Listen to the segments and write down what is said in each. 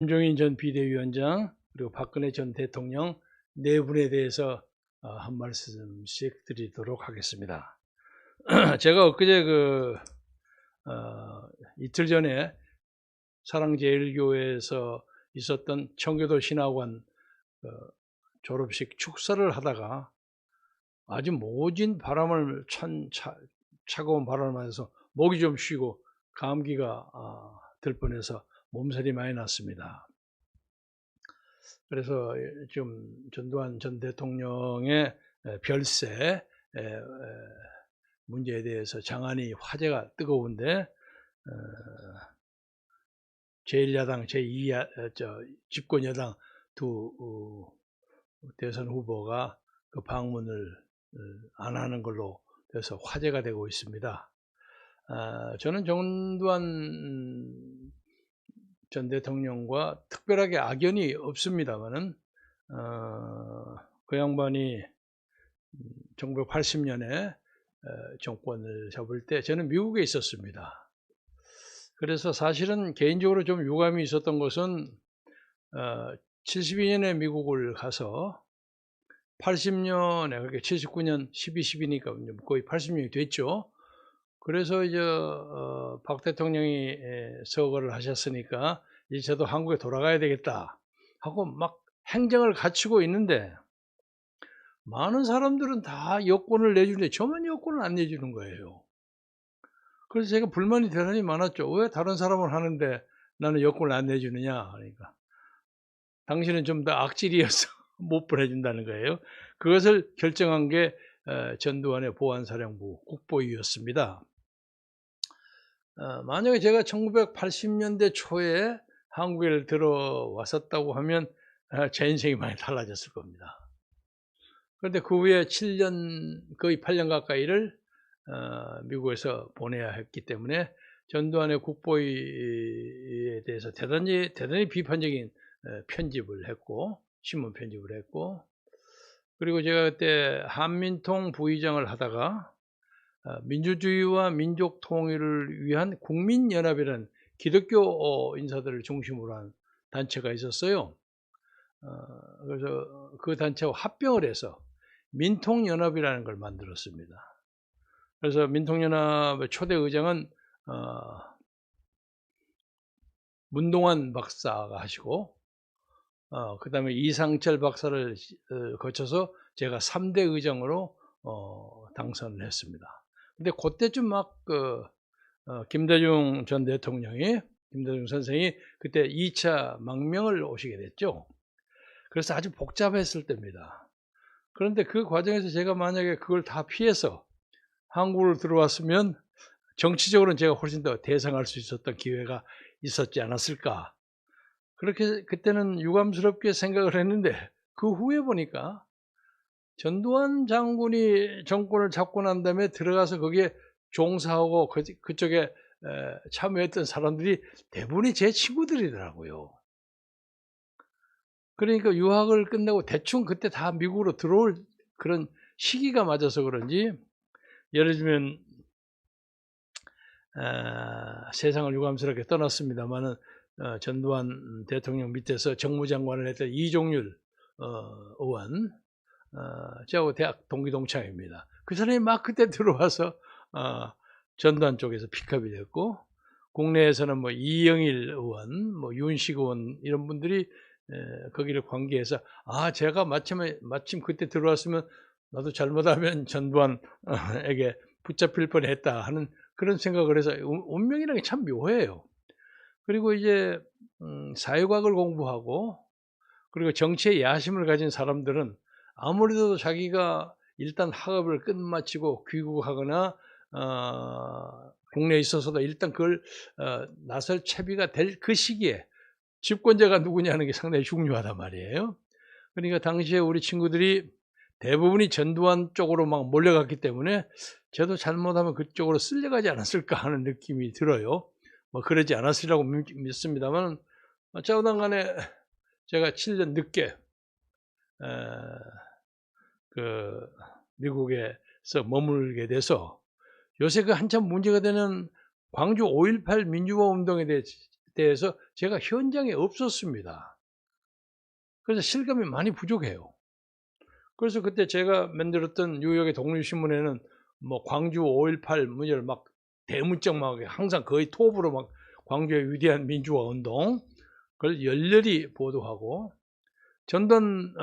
김종인 전 비대위원장 그리고 박근혜 전 대통령 네 분에 대해서 한 말씀씩 드리도록 하겠습니다. 제가 엊그제 이틀 전에 사랑제일교회에서 있었던 청교도 신학원 졸업식 축사를 하다가 아주 모진 바람을 차가운 바람을 맞아서 목이 좀 쉬고 감기가 들 뻔해서 몸살이 많이 났습니다. 그래서 좀 전두환 전 대통령의 별세 문제에 대해서 장안이 화제가 뜨거운데 제1야당, 집권여당 두 대선 후보가 그 방문을 안 하는 걸로 돼서 화제가 되고 있습니다. 저는 전두환 전 대통령과 특별하게 악연이 없습니다만은 그 양반이 1980년에 정권을 잡을 때 저는 미국에 있었습니다. 그래서 사실은 개인적으로 좀 유감이 있었던 것은 72년에 미국을 가서 80년에 그렇게 79년 12, 10이니까 거의 80년이 됐죠. 그래서 이제 박 대통령이 서거를 하셨으니까 이제 저도 한국에 돌아가야 되겠다 하고 막 행정을 갖추고 있는데 많은 사람들은 다 여권을 내주는데 저만 여권을 안 내주는 거예요. 그래서 제가 불만이 대단히 많았죠. 왜 다른 사람은 하는데 나는 여권을 안 내주느냐 그러니까 당신은 좀 더 악질이어서 못 보내준다는 거예요. 그것을 결정한 게 전두환의 보안사령부 국보위였습니다. 만약에 제가 1980년대 초에 한국에 들어왔었다고 하면 제 인생이 많이 달라졌을 겁니다. 그런데 그 후에 7년, 거의 8년 가까이를 미국에서 보내야 했기 때문에 전두환의 국보위에 대해서 대단히 비판적인 편집을 했고, 신문 편집을 했고, 그리고 제가 그때 한민통 부의장을 하다가 민주주의와 민족 통일을 위한 국민연합이라는 기독교 인사들을 중심으로 한 단체가 있었어요. 그래서 그 단체와 합병을 해서 민통연합이라는 걸 만들었습니다. 그래서 민통연합의 초대 의장은 문동환 박사가 하시고 그 다음에 이상철 박사를 거쳐서 제가 3대 의장으로 당선을 했습니다. 근데 그때쯤 막 김대중 전 대통령이, 김대중 선생이 그때 2차 망명을 오시게 됐죠. 그래서 아주 복잡했을 때입니다. 그런데 그 과정에서 제가 만약에 그걸 다 피해서 한국으로 들어왔으면 정치적으로는 제가 훨씬 더 대성할 수 있었던 기회가 있었지 않았을까. 그렇게 그때는 유감스럽게 생각을 했는데 그 후에 보니까 전두환 장군이 정권을 잡고 난 다음에 들어가서 거기에 종사하고 그쪽에 참여했던 사람들이 대부분이 제 친구들이더라고요. 그러니까 유학을 끝내고 대충 그때 다 미국으로 들어올 그런 시기가 맞아서 그런지 예를 들면 세상을 유감스럽게 떠났습니다만은 전두환 대통령 밑에서 정무장관을 했던 이종률 의원, 저하고 대학 동기 동창입니다. 그 사람이 막 그때 들어와서 전두환 쪽에서 픽업이 됐고, 국내에서는 뭐 이영일 의원, 뭐 윤식 의원 이런 분들이 거기를 관계해서 제가 마침 그때 들어왔으면 나도 잘못하면 전두환에게 붙잡힐 뻔했다 하는 그런 생각을 해서 운명이라는 게 참 묘해요. 그리고 이제 사회과학을 공부하고 그리고 정치의 야심을 가진 사람들은 아무래도 자기가 일단 학업을 끝마치고 귀국하거나 국내에 있어서도 일단 그걸 나설 채비가 될 그 시기에 집권자가 누구냐는 게 상당히 중요하단 말이에요. 그러니까 당시에 우리 친구들이 대부분이 전두환 쪽으로 막 몰려갔기 때문에 저도 잘못하면 그쪽으로 쓸려가지 않았을까 하는 느낌이 들어요. 뭐 그러지 않았으리라고 믿습니다만 어쩌든 간에 제가 7년 늦게 미국에서 머물게 돼서 요새 그 한참 문제가 되는 광주 5.18 민주화 운동에 대해서 제가 현장에 없었습니다. 그래서 실감이 많이 부족해요. 그래서 그때 제가 만들었던 뉴욕의 독립신문에는 뭐 광주 5.18 문제를 막 대문짝 막 항상 거의 톱으로 막 광주의 위대한 민주화 운동 그걸 열렬히 보도하고 전던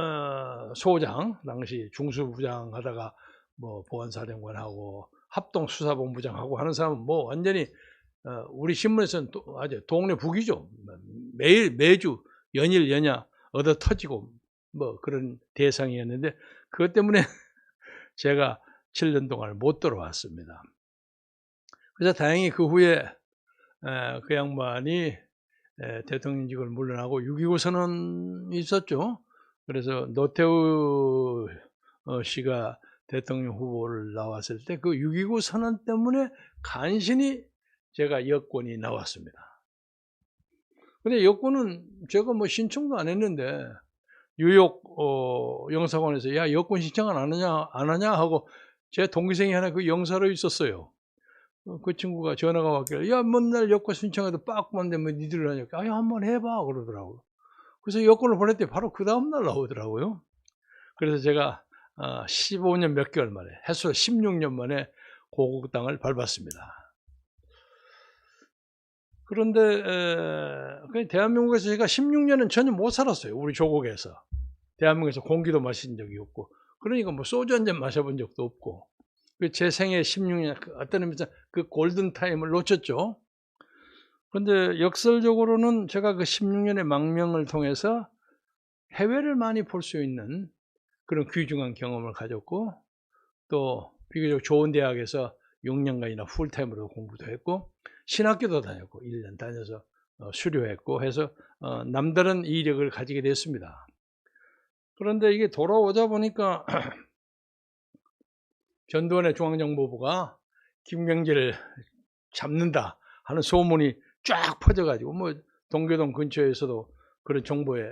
소장 당시 중수부장 하다가 뭐 보안사령관하고 합동수사본부장하고 하는 사람은 뭐 완전히 우리 신문에서는 또 아주 동네 북이죠. 매주 연일 연야 얻어 터지고 뭐 그런 대상이었는데 그것 때문에 제가 7년 동안 못 들어왔습니다. 그래서 다행히 그 후에 그 양반이 대통령직을 물러나고 6.29 선언이 있었죠. 그래서 노태우 씨가 대통령 후보를 나왔을 때 그 6.29 선언 때문에 간신히 제가 여권이 나왔습니다. 근데 여권은 제가 뭐 신청도 안 했는데 뉴욕 영사관에서 야 여권 신청 안 하냐 하고 제 동기생이 하나 그 영사로 있었어요. 그 친구가 전화가 왔길래 야 맨날 여권 신청해도 빠꾸만 되면 니들 하니까 아니 한번 해봐 그러더라고요. 그래서 여권을 보냈더니 바로 그 다음날 나오더라고요. 그래서 제가 15년 몇 개월 만에 해서 16년 만에 고국 땅을 밟았습니다. 그런데 대한민국에서 제가 16년은 전혀 못 살았어요. 우리 조국에서. 대한민국에서 공기도 마신 적이 없고 그러니까 뭐 소주 한 잔 마셔본 적도 없고 제 생애 16년 어떤 의미에서 그 골든타임을 놓쳤죠. 그런데 역설적으로는 제가 그 16년의 망명을 통해서 해외를 많이 볼 수 있는 그런 귀중한 경험을 가졌고 또 비교적 좋은 대학에서 6년간이나 풀타임으로 공부도 했고 신학교도 다녔고 1년 다녀서 수료했고 해서 남다른 이력을 가지게 됐습니다. 그런데 이게 돌아오자 보니까 전두환의 중앙정보부가 김경재를 잡는다 하는 소문이 쫙 퍼져가지고 뭐 동교동 근처에서도 그런 정보에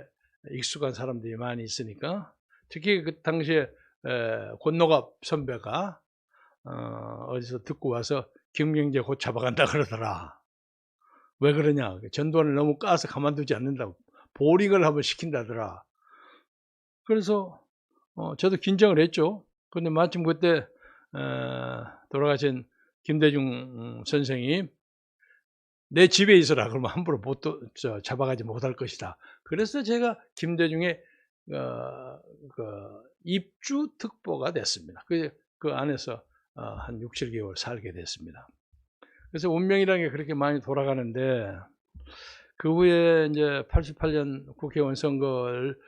익숙한 사람들이 많이 있으니까 특히 그 당시에 권노갑 선배가 어디서 듣고 와서 김경재 곧 잡아간다 그러더라. 왜 그러냐? 전두환을 너무 까서 가만두지 않는다고 보링을 한번 시킨다더라. 그래서 저도 긴장을 했죠. 그런데 마침 그때 돌아가신 김대중 선생이 내 집에 있어라 그러면 함부로 잡아가지 못할 것이다. 그래서 제가 김대중의 그 입주 특보가 됐습니다. 그 안에서 한 6, 7개월 살게 됐습니다. 그래서 운명이라는 게 그렇게 많이 돌아가는데 그 후에 이제 88년 국회의원 선거를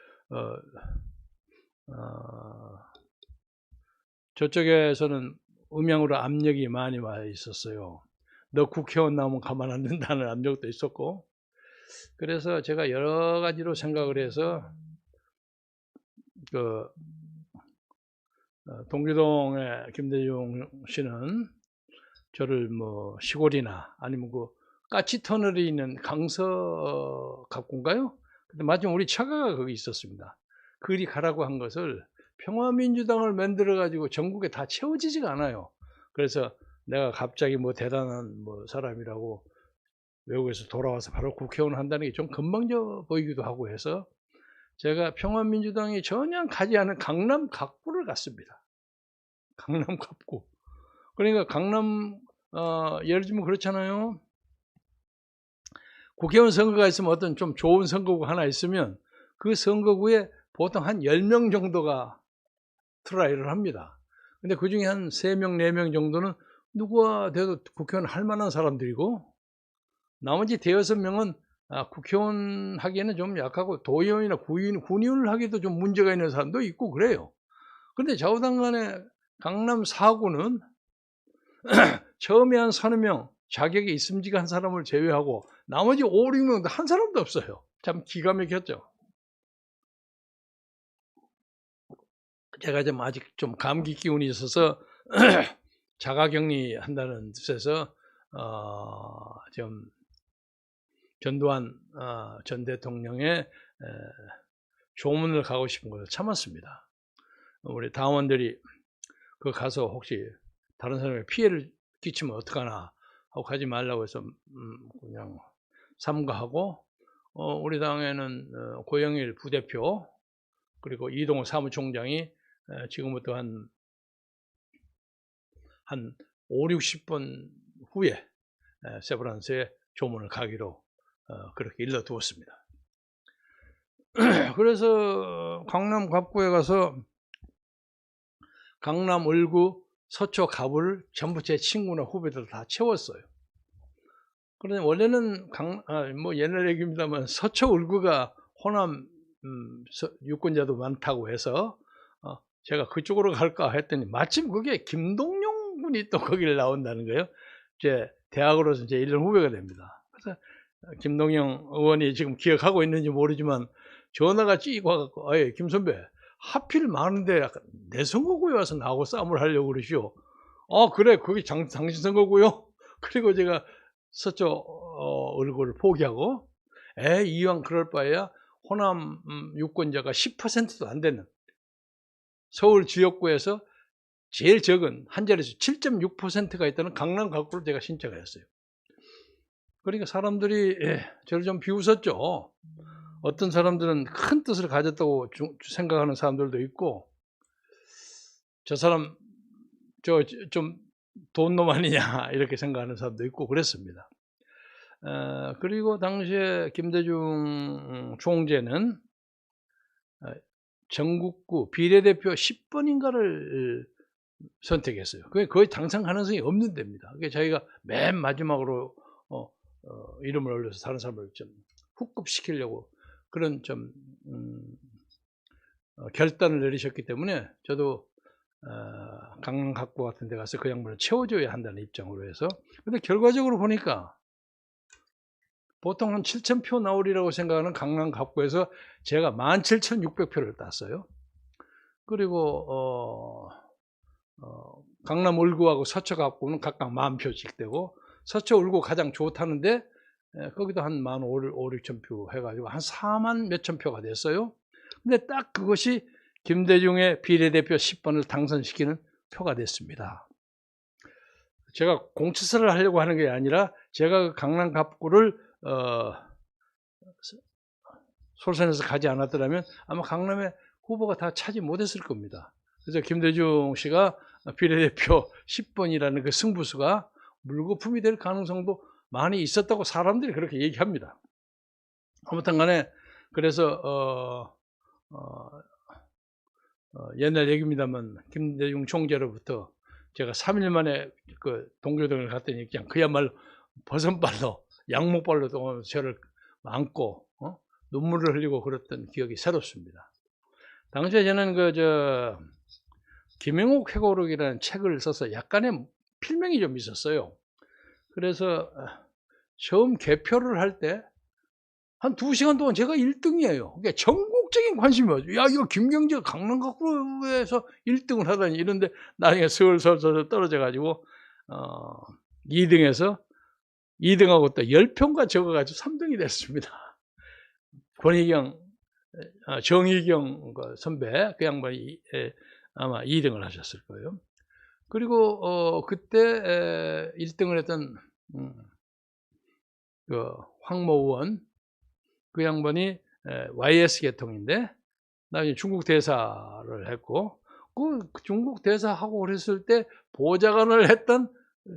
저쪽에서는 음향으로 압력이 많이 와 있었어요. 너 국회의원 나오면 가만 안 둔다는 압력도 있었고 그래서 제가 여러 가지로 생각을 해서 그 동교동의 김대중 씨는 저를 뭐 시골이나 아니면 그 까치터널이 있는 강서갑군가요? 근데 마침 우리 처가가 거기 있었습니다. 그리 가라고 한 것을 평화민주당을 만들어 가지고 전국에 다 채워지지가 않아요. 그래서 내가 갑자기 뭐 대단한 뭐 사람이라고 외국에서 돌아와서 바로 국회의원 한다는 게 좀 건방져 보이기도 하고 해서 제가 평화민주당이 전혀 가지 않은 강남 갑구를 갔습니다. 강남 갑구. 그러니까 강남 예를 들면 그렇잖아요. 국회의원 선거가 있으면 어떤 좀 좋은 선거구 하나 있으면 그 선거구에 보통 한 10명 정도가 트라이를 합니다. 근데 그 중에 한 3명, 4명 정도는 누가 돼도 국회의원 할 만한 사람들이고 나머지 대여섯 명은 국회의원 하기에는 좀 약하고 도의원이나 군의원을 하기도 좀 문제가 있는 사람도 있고 그래요. 그런데 좌우당 간에 강남 4구는 처음에 한 30명 자격이 있음직한 사람을 제외하고 나머지 5, 6명도 한 사람도 없어요. 참 기가 막혔죠. 제가 좀 아직 좀 감기 기운이 있어서 자가격리 한다는 뜻에서 좀 전두환 전 대통령의 조문을 가고 싶은 것을 참았습니다. 우리 당원들이 그 가서 혹시 다른 사람에게 피해를 끼치면 어떡하나 하고 가지 말라고 해서 그냥 삼가하고 우리 당에는 고영일 부대표 그리고 이동호 사무총장이 지금부터 한 5, 60분 후에 세브란스에 조문을 가기로 그렇게 일러두었습니다. 그래서 강남 갑구에 가서 강남 을구 서초 갑을 전부 제 친구나 후배들 다 채웠어요. 그런데 원래는 뭐 옛날 얘기입니다만 서초 을구가 호남 유권자도 많다고 해서 제가 그쪽으로 갈까 했더니 마침 그게 김동영 군이 또 거기를 나온다는 거예요. 제 대학으로서 제 1년 후배가 됩니다. 그래서 김동영 의원이 지금 기억하고 있는지 모르지만 전화가 찍고 와갖고 김 선배 하필 많은데 내 선거구에 와서 나하고 싸움을 하려고 그러시오. 그래 거기 당신 선거구요. 그리고 제가 서초 을구를 포기하고 이왕 그럴 바에야 호남 유권자가 10%도 안 되는 서울 지역구에서 제일 적은 한 자릿수 7.6%가 있다는 강남 갑구를 제가 신청했어요. 그러니까 사람들이 저를 좀 비웃었죠. 어떤 사람들은 큰 뜻을 가졌다고 생각하는 사람들도 있고 저 사람 좀 돈놈 아니냐 이렇게 생각하는 사람도 있고 그랬습니다. 그리고 당시에 김대중 총재는 전국구 비례대표 10번인가를 선택했어요. 그게 거의 당선 가능성이 없는 데입니다. 그게 자기가 맨 마지막으로 이름을 올려서 다른 사람을 좀 훅급시키려고 그런 좀 결단을 내리셨기 때문에 저도 강남 갑구 같은 데 가서 그 양반을 채워줘야 한다는 입장으로 해서 근데 결과적으로 보니까 보통 한 7,000표 나오리라고 생각하는 강남 갑구에서 제가 17,600표를 땄어요. 그리고 강남 을구하고 서초 갑구는 각각 10,000표씩 되고 서초 을구 가장 좋다는데 거기도 한 15,000-16,000표 해가지고 한 4만 몇천 표가 됐어요. 근데 딱 그것이 김대중의 비례대표 10번을 당선시키는 표가 됐습니다. 제가 공치사를 하려고 하는 게 아니라 제가 강남 갑구를 솔선해서 가지 않았더라면 아마 강남의 후보가 다 차지 못했을 겁니다. 그래서 김대중 씨가 비례대표 10번이라는 그 승부수가 물거품이 될 가능성도 많이 있었다고 사람들이 그렇게 얘기합니다. 아무튼 간에 그래서 옛날 얘기입니다만 김대중 총재로부터 제가 3일 만에 그 동교동을 갔더니 그냥 그야말로 버선발로 양목발로 저를 안고 눈물을 흘리고 그랬던 기억이 새롭습니다. 당시에 저는 김영옥 회고록이라는 책을 써서 약간의 필명이 좀 있었어요. 그래서 처음 개표를 할 때 한 2시간 동안 제가 1등이에요. 그러니까 전국적인 관심이 왔죠. 야, 이거 김경재가 강남 갑구에서 1등을 하다니 이런데 나중에 서울서 떨어져가지고 2등에서 2등하고 또 10표가 적어가지고 3등이 됐습니다. 권희경, 정희경 선배 그 양반이 아마 2등을 하셨을 거예요. 그리고 그때 1등을 했던 그 황모 의원 그 양반이 YS 계통인데 나중에 중국 대사를 했고 그 중국 대사하고 그랬을 때 보좌관을 했던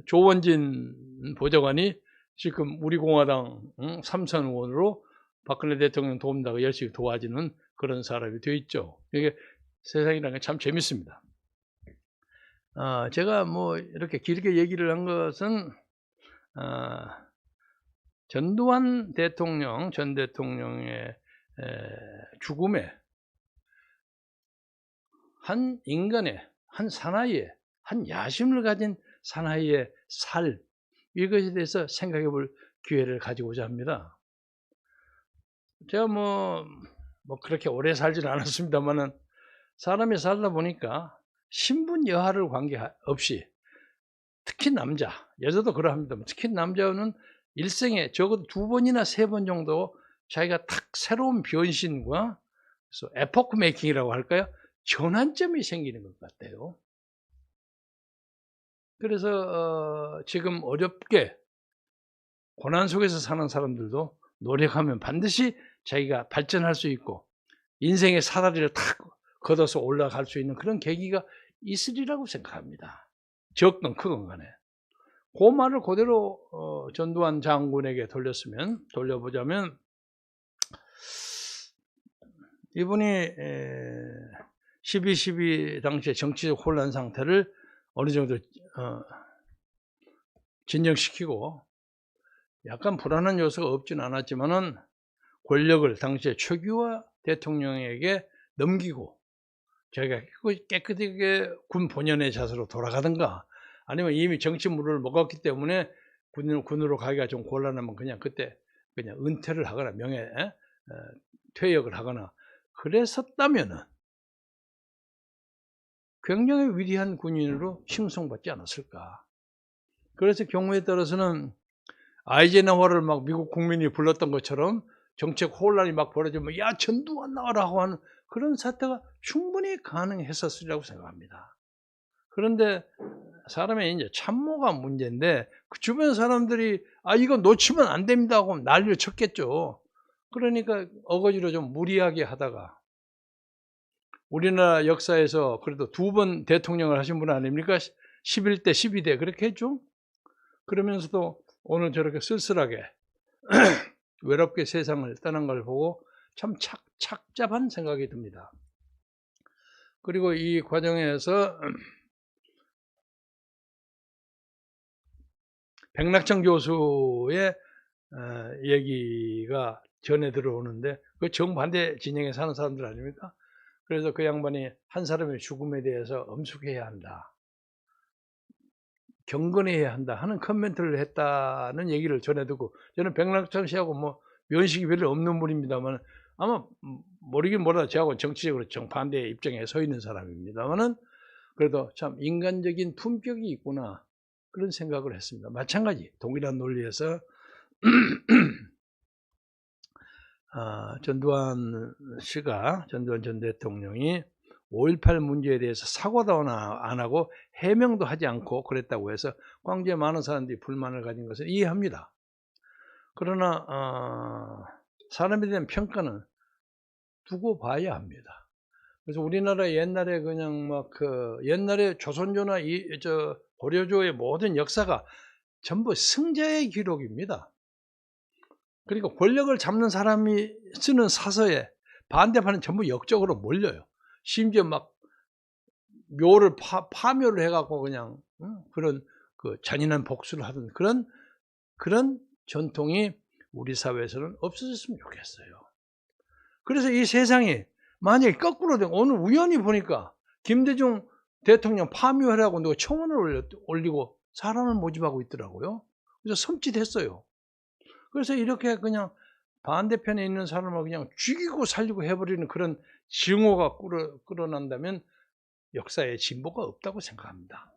조원진 보좌관이 지금 우리 공화당 삼선 의원으로 박근혜 대통령 돕는다고 열심히 도와주는 그런 사람이 되어 있죠. 이게 세상이라는 게 참 재밌습니다. 제가 뭐 이렇게 길게 얘기를 한 것은 전두환 대통령, 전 대통령의 죽음에 한 인간의, 한 사나이의, 한 야심을 가진 사나이의 살, 이것에 대해서 생각해 볼 기회를 가지고자 합니다. 제가 뭐 그렇게 오래 살지는 않았습니다만은 사람이 살다 보니까 신분 여하를 관계없이 특히 남자, 여자도 그러합니다만 특히 남자는 일생에 적어도 2번이나 3번 정도 자기가 탁 새로운 변신과 그래서 에포크 메이킹이라고 할까요? 전환점이 생기는 것 같아요. 그래서 지금 어렵게 고난 속에서 사는 사람들도 노력하면 반드시 자기가 발전할 수 있고 인생의 사다리를 탁 걷어서 올라갈 수 있는 그런 계기가 있으리라고 생각합니다. 적든 크든 간에. 그 말을 그대로 전두환 장군에게 돌려보자면 이분이 12.12 당시에 정치적 혼란 상태를 어느 정도 진정시키고 약간 불안한 요소가 없진 않았지만은 권력을 당시에 최규하 대통령에게 넘기고 자기가 깨끗하게 군 본연의 자세로 돌아가든가 아니면 이미 정치 물을 먹었기 때문에 군으로 가기가 좀 곤란하면 그냥 그때 그냥 은퇴를 하거나 퇴역을 하거나 그랬었다면은 굉장히 위대한 군인으로 칭송받지 않았을까. 그래서 경우에 따라서는 아이젠하워를 막 미국 국민이 불렀던 것처럼 정책 혼란이 막 벌어지면 야 전두환 나와라고 하는 그런 사태가 충분히 가능했었으리라고 생각합니다. 그런데 사람의 이제 참모가 문제인데 그 주변 사람들이 이거 놓치면 안 됩니다 하고 난리를 쳤겠죠. 그러니까 어거지로 좀 무리하게 하다가 우리나라 역사에서 그래도 2번 대통령을 하신 분 아닙니까? 11대 12대 그렇게 했죠. 그러면서도 오늘 저렇게 쓸쓸하게 외롭게 세상을 떠난 걸 보고 참 착잡한 생각이 듭니다. 그리고 이 과정에서 백낙천 교수의 얘기가 전해 들어오는데 그 정반대 진영에 사는 사람들 아닙니까? 그래서 그 양반이 한 사람의 죽음에 대해서 엄숙해야 한다. 경건해야 한다 하는 코멘트를 했다는 얘기를 전해 듣고 저는 백낙천 씨하고 뭐 면식이 별로 없는 분입니다만 아마 모르긴 몰라도 저하고 정치적으로 정반대의 입장에 서 있는 사람입니다만은 그래도 참 인간적인 품격이 있구나 그런 생각을 했습니다. 마찬가지 동일한 논리에서 전두환 전 대통령이 5.18 문제에 대해서 사과도 안 하고 해명도 하지 않고 그랬다고 해서 광주에 많은 사람들이 불만을 가진 것을 이해합니다. 그러나 사람에 대한 평가는 두고 봐야 합니다. 그래서 우리나라 옛날에 그냥 막 옛날에 조선조나 고려조의 모든 역사가 전부 승자의 기록입니다. 그러니까 권력을 잡는 사람이 쓰는 사서에 반대파는 전부 역적으로 몰려요. 심지어 막 묘를 파묘를 해갖고 그냥 그런 잔인한 복수를 하던 그런 전통이 우리 사회에서는 없어졌으면 좋겠어요. 그래서 이 세상이 만약에 거꾸로 되면 오늘 우연히 보니까 김대중 대통령 파묘하라고 누가 청원을 올리고 사람을 모집하고 있더라고요. 그래서 섬찟했어요. 그래서 이렇게 그냥 반대편에 있는 사람을 그냥 죽이고 살리고 해버리는 그런 증오가 끌어난다면 역사에 진보가 없다고 생각합니다.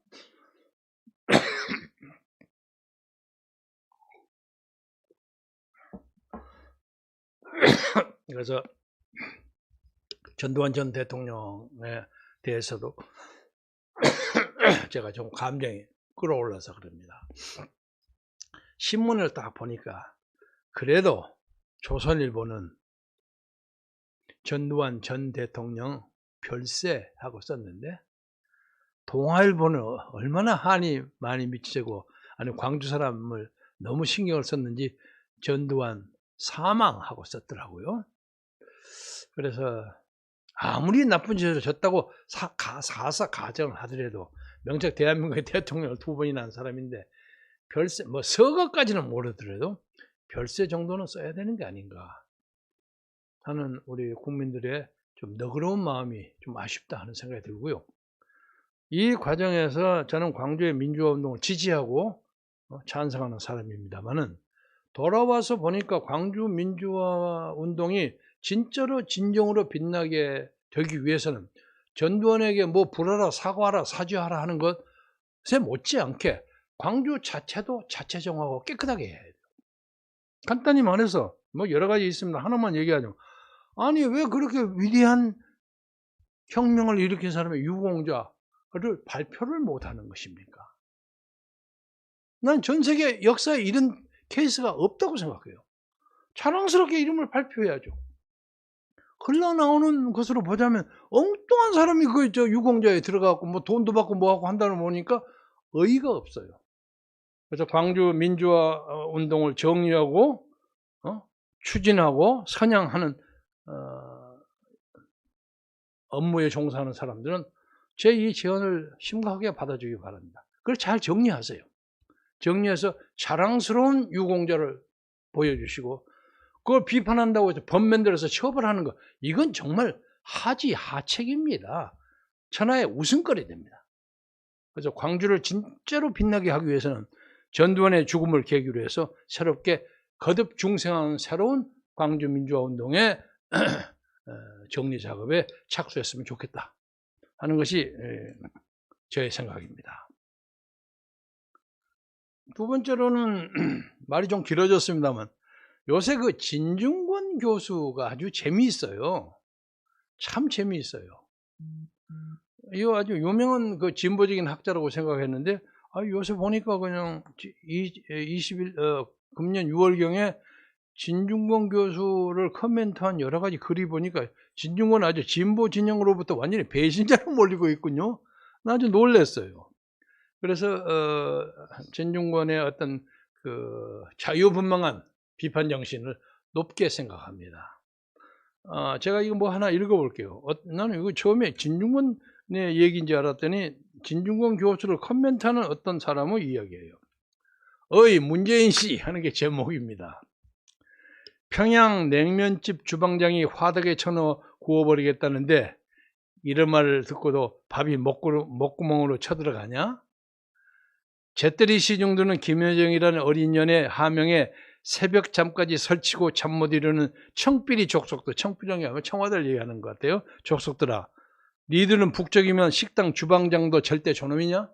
그래서 전두환 전 대통령에 대해서도 제가 좀 감정이 끌어올라서 그럽니다. 신문을 딱 보니까 그래도 조선일보는 전두환 전 대통령 별세하고 썼는데 동아일보는 얼마나 한이 많이 미치고 아니 광주 사람을 너무 신경을 썼는지 전두환 사망하고 썼더라고요. 그래서 아무리 나쁜 짓을 졌다고 사사 가정을 하더라도 명작 대한민국의 대통령을 2번이나 한 사람인데 별세 뭐 서거까지는 모르더라도 별세 정도는 써야 되는 게 아닌가 하는 우리 국민들의 좀 너그러운 마음이 좀 아쉽다 하는 생각이 들고요. 이 과정에서 저는 광주의 민주화 운동을 지지하고 찬성하는 사람입니다만은 돌아와서 보니까 광주 민주화 운동이 진짜로 진정으로 빛나게 되기 위해서는 전두환에게 뭐 불하라 사과하라 사죄하라 하는 것에 못지않게 광주 자체도 자체 정화하고 깨끗하게 해야 돼요. 간단히 말해서 뭐 여러 가지 있습니다. 하나만 얘기하죠. 아니 왜 그렇게 위대한 혁명을 일으킨 사람의 유공자를 발표를 못하는 것입니까? 난 전 세계 역사에 이런 케이스가 없다고 생각해요. 자랑스럽게 이름을 발표해야죠. 흘러나오는 것으로 보자면 엉뚱한 사람이 그 유공자에 들어가고 뭐 돈도 받고 뭐하고 한다는 거 보니까 의의가 없어요. 그래서 광주 민주화 운동을 정리하고 추진하고 선양하는 업무에 종사하는 사람들은 제 이 제언을 심각하게 받아주기 바랍니다. 그걸 잘 정리하세요. 정리해서 자랑스러운 유공자를 보여주시고, 그걸 비판한다고 해서 법 만들어서 처벌하는 거, 이건 정말 하지하책입니다. 천하의 웃음거리 됩니다. 그래서 광주를 진짜로 빛나게 하기 위해서는 전두환의 죽음을 계기로 해서 새롭게 거듭 중생하는 새로운 광주 민주화 운동의 정리 작업에 착수했으면 좋겠다 하는 것이 제 생각입니다. 두 번째로는 말이 좀 길어졌습니다만, 요새 그 진중권 교수가 아주 재미있어요. 참 재미있어요. 이거 아주 유명한 그 진보적인 학자라고 생각했는데, 요새 보니까 그냥 금년 6월경에 진중권 교수를 코멘트한 여러 가지 글이 보니까 진중권 아주 진보 진영으로부터 완전히 배신자로 몰리고 있군요. 나 아주 놀랐어요. 그래서 진중권의 어떤 그 자유분방한 비판 정신을 높게 생각합니다. 제가 이거 뭐 하나 읽어볼게요. 나는 이거 처음에 진중권의 얘기인지 알았더니 진중권 교수를 코멘트하는 어떤 사람의 이야기예요. 어이 문재인 씨 하는 게 제목입니다. 평양 냉면집 주방장이 화덕에 쳐넣어 구워버리겠다는데 이런 말을 듣고도 밥이 목구멍으로 쳐들어가냐? 잿더리 씨 정도는 김여정이라는 어린 년의 하명에 새벽 잠까지 설치고 잠 못 이루는 청삐리 족속들, 청삐리라는 게 아니라 청와대를 얘기하는 것 같아요. 족속들아, 니들은 북적이면 식당 주방장도 절대 저놈이냐?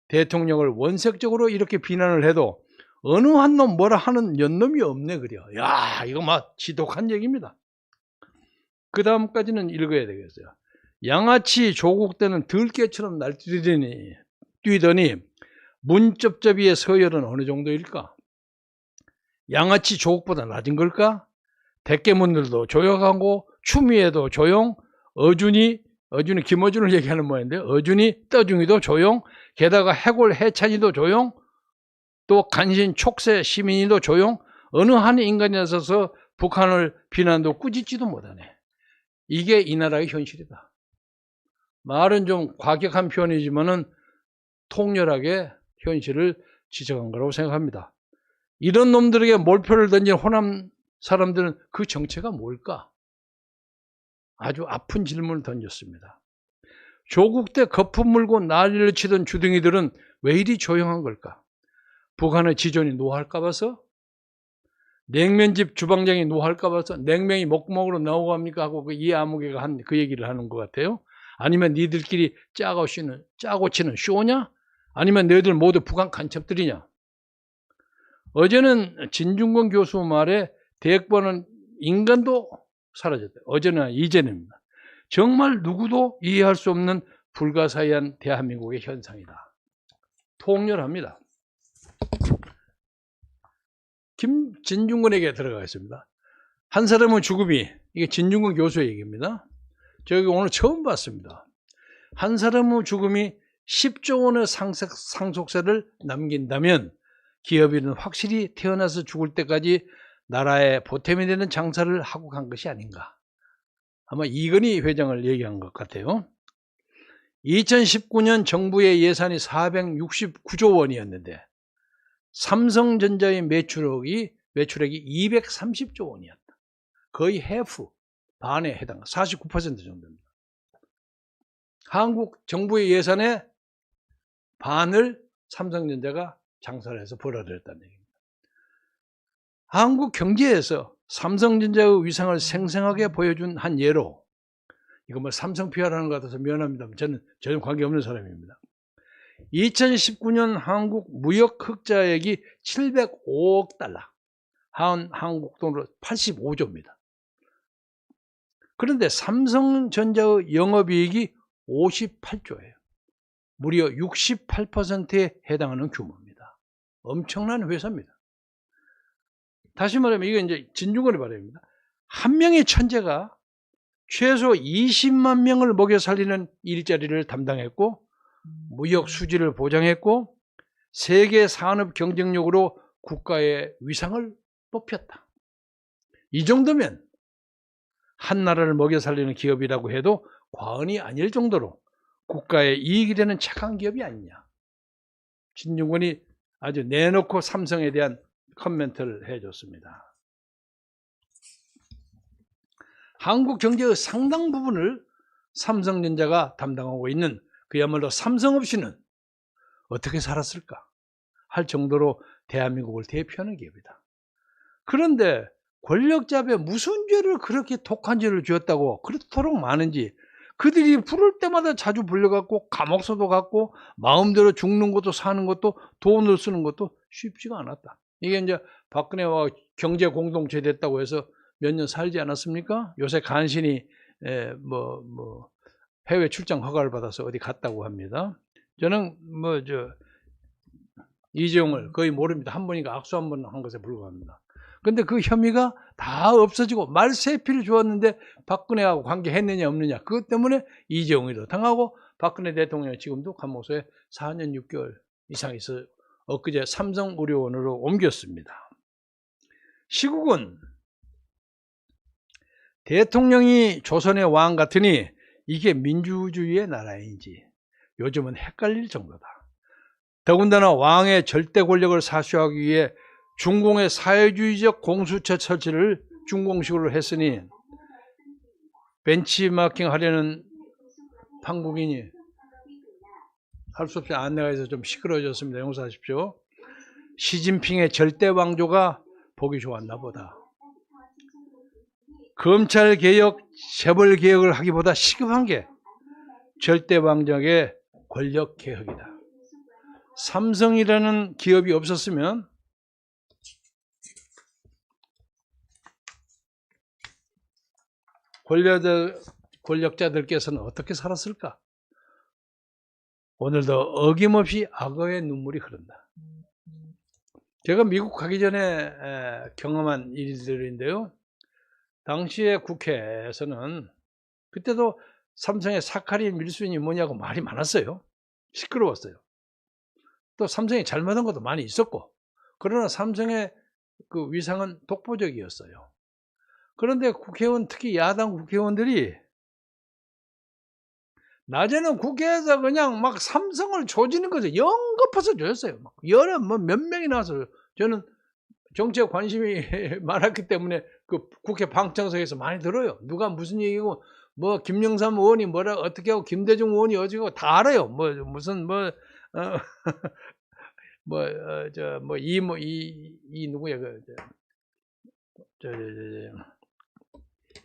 대통령을 원색적으로 이렇게 비난을 해도 어느 한 놈 뭐라 하는 연놈이 없네 그려. 야, 이거 막 지독한 얘기입니다. 그 다음까지는 읽어야 되겠어요. 양아치 조국 때는 들깨처럼 뛰더니 문쩝쩝이의 서열은 어느 정도일까? 양아치 조국보다 낮은 걸까? 대깨문들도 조용하고 추미애도 조용, 어준이 김어준을 얘기하는 모양인데 어준이 떠중이도 조용, 게다가 해골 해찬이도 조용, 또 간신 촉새 시민이도 조용, 어느 한 인간이 나서서 북한을 비난도 꾸짖지도 못하네. 이게 이 나라의 현실이다. 말은 좀 과격한 표현이지만은 통렬하게 현실을 지적한 거라고 생각합니다. 이런 놈들에게 몰표를 던진 호남 사람들은 그 정체가 뭘까? 아주 아픈 질문을 던졌습니다. 조국 때 거품 물고 난리를 치던 주둥이들은 왜 이리 조용한 걸까? 북한의 지존이 노할까 봐서? 냉면집 주방장이 노할까 봐서? 냉면이 목구멍으로 나오고 합니까? 하고 이 아무개가 한 그 얘기를 하는 것 같아요. 아니면 니들끼리 짜고 치는 쇼냐? 아니면 너희들 모두 북한 간첩들이냐? 어제는 진중권 교수 말에 대학번은 인간도 사라졌다. 어제나 이제는입니다. 정말 누구도 이해할 수 없는 불가사의한 대한민국의 현상이다. 통렬합니다. 진중권에게 들어가겠습니다. 한 사람의 죽음이, 이게 진중권 교수의 얘기입니다. 저기 오늘 처음 봤습니다. 한 사람의 죽음이 10조 원의 상속세를 남긴다면 기업인은 확실히 태어나서 죽을 때까지 나라의 보탬이 되는 장사를 하고 간 것이 아닌가. 아마 이건희 회장을 얘기한 것 같아요. 2019년 정부의 예산이 469조 원이었는데 삼성전자의 매출액이 230조 원이었다. 거의 반에 해당합니다. 49% 정도입니다. 한국 정부의 예산의 반을 삼성전자가 장사를 해서 벌어들였다는 얘기입니다. 한국 경제에서 삼성전자의 위상을 생생하게 보여준 한 예로, 이거 뭐 삼성 PR하는 것 같아서 미안합니다. 저는 전혀 관계없는 사람입니다. 2019년 한국 무역 흑자액이 705억 달러, 한국 돈으로 85조입니다. 그런데 삼성전자의 영업이익이 58조예요. 무려 68%에 해당하는 규모입니다. 엄청난 회사입니다. 다시 말하면 이게 이제 진중권의 발언입니다. 한 명의 천재가 최소 20만 명을 먹여 살리는 일자리를 담당했고 무역 수지를 보장했고 세계 산업 경쟁력으로 국가의 위상을 높였다. 이 정도면 한 나라를 먹여 살리는 기업이라고 해도 과언이 아닐 정도로 국가의 이익이 되는 착한 기업이 아니냐. 진중권이 아주 내놓고 삼성에 대한 코멘트를 해줬습니다. 한국 경제의 상당 부분을 삼성전자가 담당하고 있는 그야말로 삼성 없이는 어떻게 살았을까 할 정도로 대한민국을 대표하는 기업이다. 그런데 권력자에 무슨 죄를 그렇게 독한 죄를 지었다고 그렇도록 많은지 그들이 부를 때마다 자주 불려갖고 감옥서도 갔고 마음대로 죽는 것도 사는 것도 돈을 쓰는 것도 쉽지가 않았다. 이게 이제 박근혜와 경제 공동체 됐다고 해서 몇 년 살지 않았습니까? 요새 간신히 해외 출장 허가를 받아서 어디 갔다고 합니다. 저는 이재용을 거의 모릅니다. 한 번인가 악수 한 번 한 것에 불과합니다. 근데 그 혐의가 다 없어지고 말세피를 주었는데 박근혜하고 관계했느냐 없느냐 그것 때문에 이재용이도 당하고 박근혜 대통령 지금도 감옥소에 4년 6개월 이상 있어 엊그제 삼성의료원으로 옮겼습니다. 시국은 대통령이 조선의 왕 같으니 이게 민주주의의 나라인지 요즘은 헷갈릴 정도다. 더군다나 왕의 절대 권력을 사수하기 위해 중공의 사회주의적 공수처 설치를 중공식으로 했으니 벤치마킹 하려는 판국인이 할 수 없이 안내가 해서 좀 시끄러워졌습니다. 용서하십시오. 시진핑의 절대 왕조가 보기 좋았나 보다. 검찰개혁, 재벌개혁을 하기보다 시급한 게 절대 왕정의 권력개혁이다. 삼성이라는 기업이 없었으면 권력자들께서는 어떻게 살았을까? 오늘도 어김없이 악어의 눈물이 흐른다. 제가 미국 가기 전에 경험한 일들인데요. 당시에 국회에서는 그때도 삼성의 사카린 밀수인이 뭐냐고 말이 많았어요. 시끄러웠어요. 또 삼성이 잘못한 것도 많이 있었고, 그러나 삼성의 그 위상은 독보적이었어요. 그런데 국회의원, 특히 야당 국회의원들이 낮에는 국회에서 그냥 막 삼성을 조지는 거죠. 연거푸서 조였어요. 여러 몇 명이 나와서. 저는 정치에 관심이 많았기 때문에 그 국회 방청석에서 많이 들어요. 누가 무슨 얘기고 김영삼 의원이 뭐라 어떻게 하고 김대중 의원이 어쩌고 다 알아요. 무슨 누구야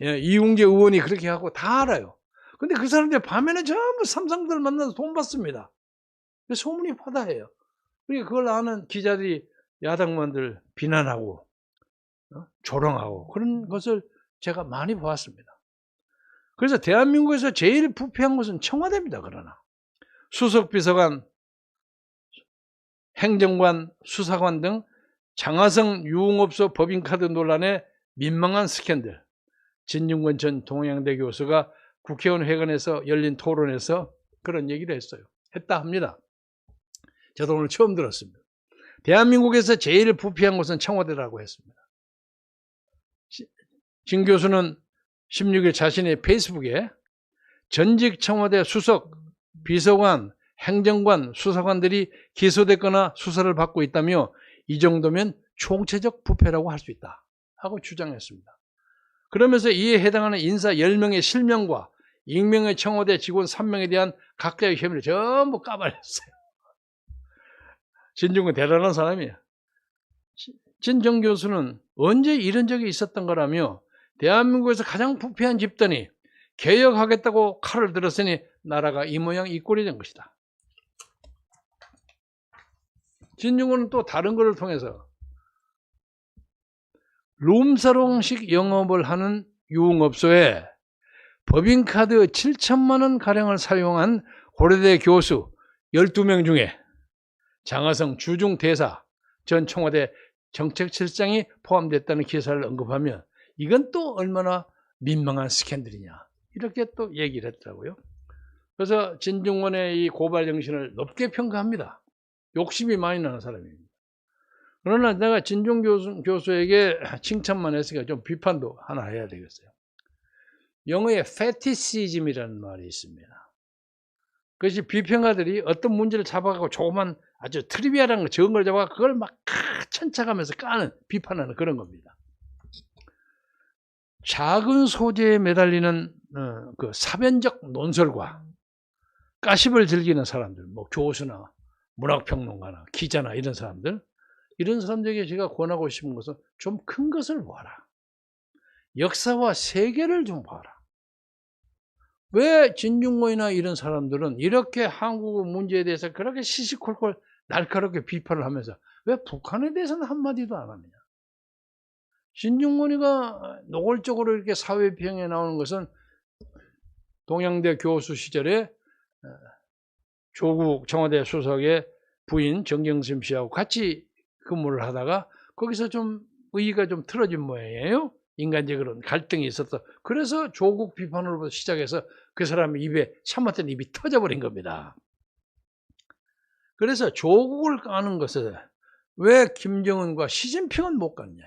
이웅재 의원이 그렇게 하고 다 알아요. 근데 그 사람들 밤에는 전부 삼성들 만나서 돈 받습니다. 소문이 파다해요. 그러니까 그걸 아는 기자들이 야당만들 비난하고 조롱하고 그런 것을 제가 많이 보았습니다. 그래서 대한민국에서 제일 부패한 것은 청와대입니다. 그러나 수석비서관, 행정관, 수사관 등 장하성 유흥업소 법인카드 논란의 민망한 스캔들. 진중권 전 동양대 교수가 국회의원 회관에서 열린 토론에서 그런 얘기를 했다 합니다. 저도 오늘 처음 들었습니다. 대한민국에서 제일 부패한 곳은 청와대라고 했습니다. 진 교수는 16일 자신의 페이스북에 전직 청와대 수석, 비서관, 행정관, 수사관들이 기소됐거나 수사를 받고 있다며 이 정도면 총체적 부패라고 할 수 있다 하고 주장했습니다. 그러면서 이에 해당하는 인사 10명의 실명과 익명의 청와대 직원 3명에 대한 각자의 혐의를 전부 까발렸어요. 진중권 대단한 사람이에요. 진정 교수는 언제 이런 적이 있었던 거라며 대한민국에서 가장 부패한 집단이 개혁하겠다고 칼을 들었으니 나라가 이 모양 이 꼴이 된 것이다. 진중권은 또 다른 것을 통해서 룸사롱식 영업을 하는 유흥업소에 법인카드 7천만 원 가량을 사용한 고려대 교수 12명 중에 장하성 주중대사 전 청와대 정책실장이 포함됐다는 기사를 언급하면 이건 또 얼마나 민망한 스캔들이냐 이렇게 또 얘기를 했더라고요. 그래서 진중권의 이 고발 정신을 높게 평가합니다. 욕심이 많이 나는 사람입니다. 그러나 내가 진중 교수에게 칭찬만 했으니까 좀 비판도 하나 해야 되겠어요. 영어에 fetishism이라는 말이 있습니다. 그것이 비평가들이 어떤 문제를 잡아가고 조그만 아주 트리비얼한 거 적은 걸 잡아가 그걸 막 천착하면서 까는 비판하는 그런 겁니다. 작은 소재에 매달리는 그 사변적 논설과 가십을 즐기는 사람들, 뭐 교수나 문학평론가나 기자나 이런 사람들에게 제가 권하고 싶은 것은 좀 큰 것을 보아라. 역사와 세계를 좀 봐라. 왜 진중권이나 이런 사람들은 이렇게 한국 문제에 대해서 그렇게 시시콜콜 날카롭게 비판을 하면서 왜 북한에 대해서는 한마디도 안 하느냐. 진중권이가 노골적으로 이렇게 사회비평에 나오는 것은 동양대 교수 시절에 조국 청와대 수석의 부인 정경심 씨하고 같이 근무를 하다가 거기서 좀 의의가 좀 틀어진 모양이에요. 인간적으로는 갈등이 있었어. 그래서 조국 비판으로부터 시작해서 그 사람의 입에 참았던 입이 터져버린 겁니다. 그래서 조국을 까는 것을 왜 김정은과 시진핑은 못 갔냐.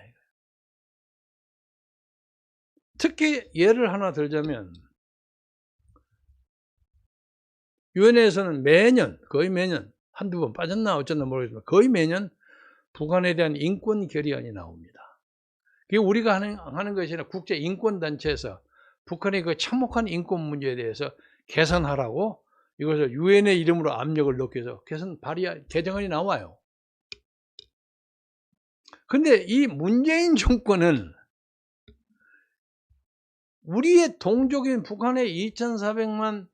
특히 예를 하나 들자면 유엔에서는 매년 거의 매년 한두 번 빠졌나 어쨌나 모르겠지만 거의 매년 북한에 대한 인권 결의안이 나옵니다. 그게 우리가 하는 것이 아니라 국제인권단체에서 북한의 그 참혹한 인권 문제에 대해서 개선하라고 이것을 유엔의 이름으로 압력을 넣기 위해서 개정안이 나와요. 근데 이 문재인 정권은 우리의 동족인 북한의 2,400만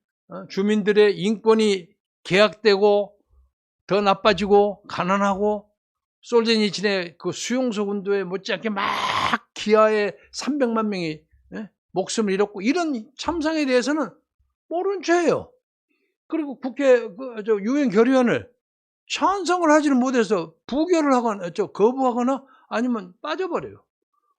주민들의 인권이 계약되고 더 나빠지고 가난하고 솔제니친의 그 수용소 군도에 못지않게 막 기아에 300만 명이 목숨을 잃었고 이런 참상에 대해서는 모른 죄예요. 그리고 유엔 결의안을 찬성을 하지는 못해서 부결을 하거나 거부하거나 아니면 빠져버려요.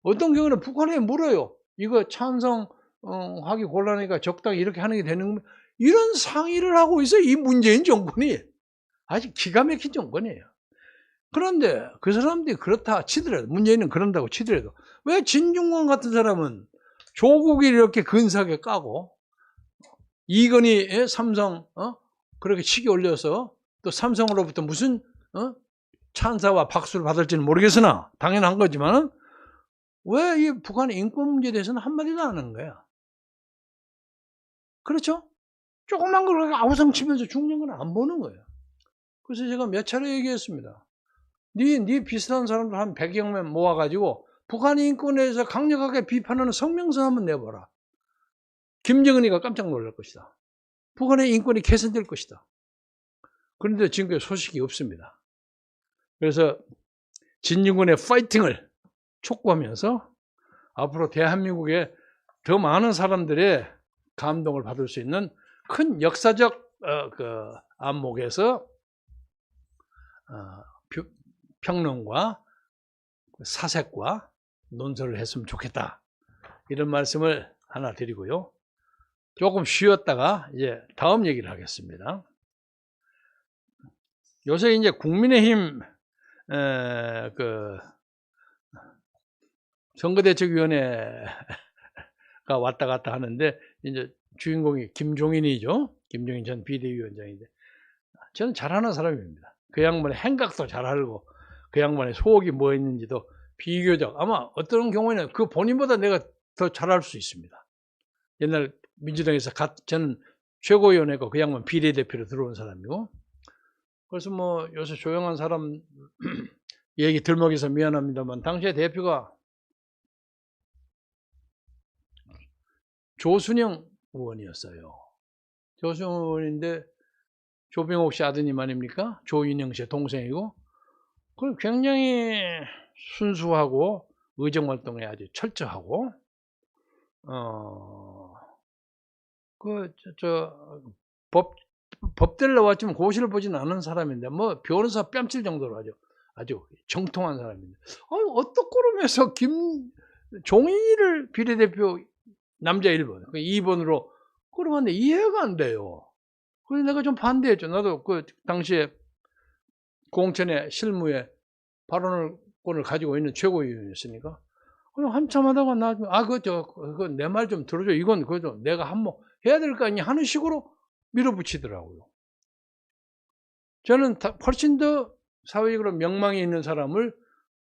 어떤 경우는 북한에 물어요. 이거 찬성하기 곤란하니까 적당히 이렇게 하는 게 되는 겁니다. 이런 상의를 하고 있어요. 이 문재인 정권이 아주 기가 막힌 정권이에요. 그런데 그 사람들이 그렇다 치더라도 문재인은 그런다고 치더라도 왜 진중권 같은 사람은 조국이 이렇게 근사하게 까고 이건희 삼성 그렇게 치기 올려서 또 삼성으로부터 무슨 찬사와 박수를 받을지는 모르겠으나 당연한 거지만 왜 이 북한의 인권 문제에 대해서는 한마디도 안 하는 거야. 그렇죠? 조그만 걸 아우성 치면서 죽는 건 안 보는 거예요. 그래서 제가 몇 차례 얘기했습니다. 네 비슷한 사람들 한 100여 명 모아가지고 북한의 인권에 대해서 강력하게 비판하는 성명서 한번 내봐라. 김정은이가 깜짝 놀랄 것이다. 북한의 인권이 개선될 것이다. 그런데 지금까지 소식이 없습니다. 그래서 진중권의 파이팅을 촉구하면서 앞으로 대한민국에 더 많은 사람들의 감동을 받을 수 있는 큰 역사적 안목에서 평론과 사색과 논설을 했으면 좋겠다. 이런 말씀을 하나 드리고요. 조금 쉬었다가 이제 다음 얘기를 하겠습니다. 요새 이제 국민의힘 선거대책위원회가 왔다 갔다 하는데 이제 주인공이 김종인이죠. 김종인 전 비대위원장인데 저는 잘하는 사람입니다. 그 양반의 행각도 잘 알고 그 양반의 속이 뭐 있는지도 비교적 아마 어떤 경우에는 그 본인보다 내가 더 잘 알 수 있습니다. 옛날 민주당에서 저는 최고위원회고 그 양반 비례대표로 들어온 사람이고 그래서 뭐 요새 조용한 사람 얘기 들먹여서 미안합니다만 당시에 대표가 조순영 의원이었어요. 조순영 의원인데 조병옥 씨 아드님 아닙니까? 조윤영 씨의 동생이고 굉장히 순수하고 의정활동에 아주 철저하고 법대를 나왔지만 고시를 보지는 않은 사람인데 뭐 변호사 뺨칠 정도로 하죠. 아주 정통한 사람입니다. 어떤 그러면서 김종인이를 비례대표 남자 1번, 2번으로 끌어왔는데 이해가 안 돼요. 그래서 내가 좀 반대했죠. 나도 그 당시에 공천의 실무에 발언권을 가지고 있는 최고위원이었으니까. 한참 하다가 그거 내 말 좀 들어줘. 이건 그래도 내가 한번 해야 될 거 아니냐 하는 식으로 밀어붙이더라고요. 저는 훨씬 더 사회적으로 명망이 있는 사람을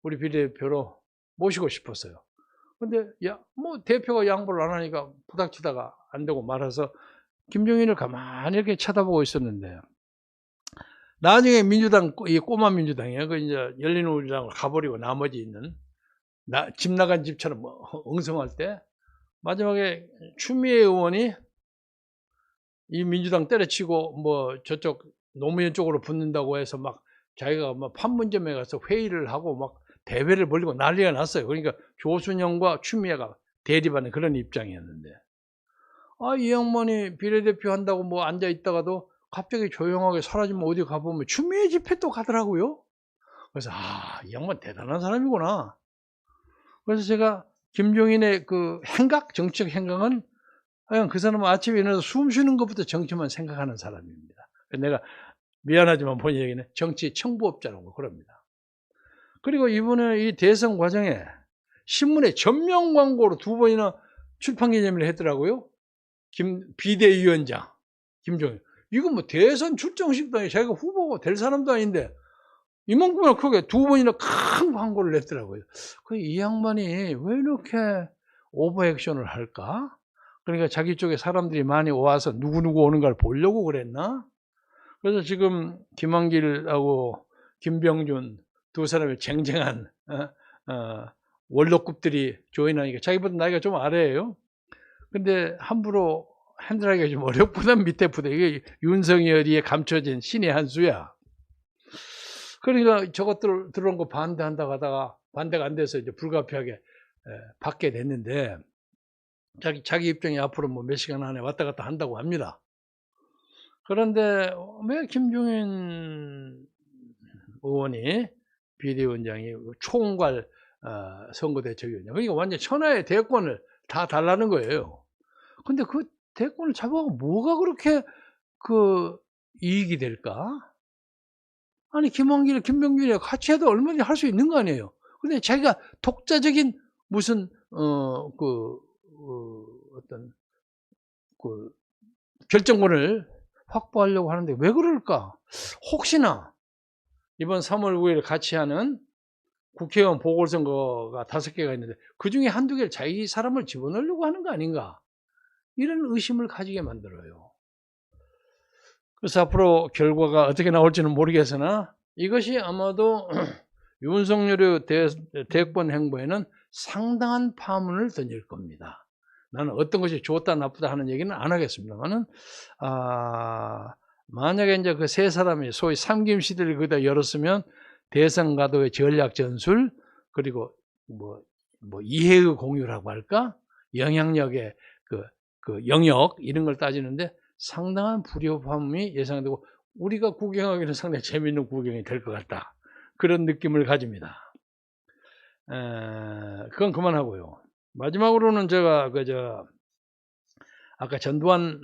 우리 비례대표로 모시고 싶었어요. 근데 대표가 양보를 안 하니까 부닥치다가 안 되고 말아서 김종인을 가만히 이렇게 쳐다보고 있었는데, 나중에 민주당, 이 꼬마 민주당이에요. 그 이제 열린우리당을 가버리고 나머지 있는, 집 나간 집처럼 엉성할 때, 마지막에 추미애 의원이 이 민주당 때려치고 저쪽 노무현 쪽으로 붙는다고 해서 막 자기가 판문점에 가서 회의를 하고 막 대회를 벌리고 난리가 났어요. 그러니까 조순영과 추미애가 대립하는 그런 입장이었는데, 이 양반이 비례대표 한다고 앉아 있다가도 갑자기 조용하게 사라지면 어디 가보면 추미애 집회 또 가더라고요. 그래서 이 양반 대단한 사람이구나. 그래서 제가 김종인의 그 정치적 행각은 그냥 그 사람은 아침에 일어나서 숨 쉬는 것부터 정치만 생각하는 사람입니다. 내가 미안하지만 본인 얘기는 정치 청부업자라고 그럽니다. 그리고 이번에 이 대선 과정에 신문에 전면 광고로 2번이나 출판 기념회를 했더라고요. 비대위원장 김종인. 이거 대선 출정식도 아니고 자기가 후보가 될 사람도 아닌데 이만큼이나 크게 2번이나 큰 광고를 냈더라고요. 이 양반이 왜 이렇게 오버액션을 할까? 그러니까 자기 쪽에 사람들이 많이 와서 누구누구 오는 걸 보려고 그랬나? 그래서 지금 김한길하고 김병준 두 사람의 쟁쟁한 원로급들이 조인하니까 자기보다 나이가 좀 아래예요. 근데 함부로 핸들하기가 좀 어렵구나. 밑에 부대. 이게 윤석열이에 감춰진 신의 한 수야. 그러니까 저것들 들어온 거 반대한다고 하다가 반대가 안 돼서 이제 불가피하게 받게 됐는데, 자기 입장이 앞으로 몇 시간 안에 왔다 갔다 한다고 합니다. 그런데 왜 김종인 의원이 비대위원장이 총괄 선거대책위원장, 그러니까 완전 천하의 대권을 다 달라는 거예요. 근데 그 대권을 잡아가고 뭐가 그렇게 이익이 될까? 아니 김한길, 김병준이랑 같이 해도 얼마든지 할 수 있는 거 아니에요. 근데 자기가 독자적인 무슨 어떤 결정권을 확보하려고 하는데 왜 그럴까? 혹시나 이번 3월 9일 같이 하는 국회의원 보궐선거가 5개가 있는데 그중에 한두 개를 자기 사람을 집어넣으려고 하는 거 아닌가? 이런 의심을 가지게 만들어요. 그래서 앞으로 결과가 어떻게 나올지는 모르겠으나 이것이 아마도 윤석열의 대권 행보에는 상당한 파문을 던질 겁니다. 나는 어떤 것이 좋다 나쁘다 하는 얘기는 안 하겠습니다만은, 만약에 이제 그 세 사람이 소위 삼김시대를 거기다 열었으면 대선 가도의 전략 전술, 그리고 이해의 공유라고 할까, 영향력의 그 영역, 이런 걸 따지는데 상당한 불협화음이 예상되고 우리가 구경하기는 상당히 재미있는 구경이 될 것 같다. 그런 느낌을 가집니다. 그건 그만하고요. 마지막으로는 제가 아까 전두환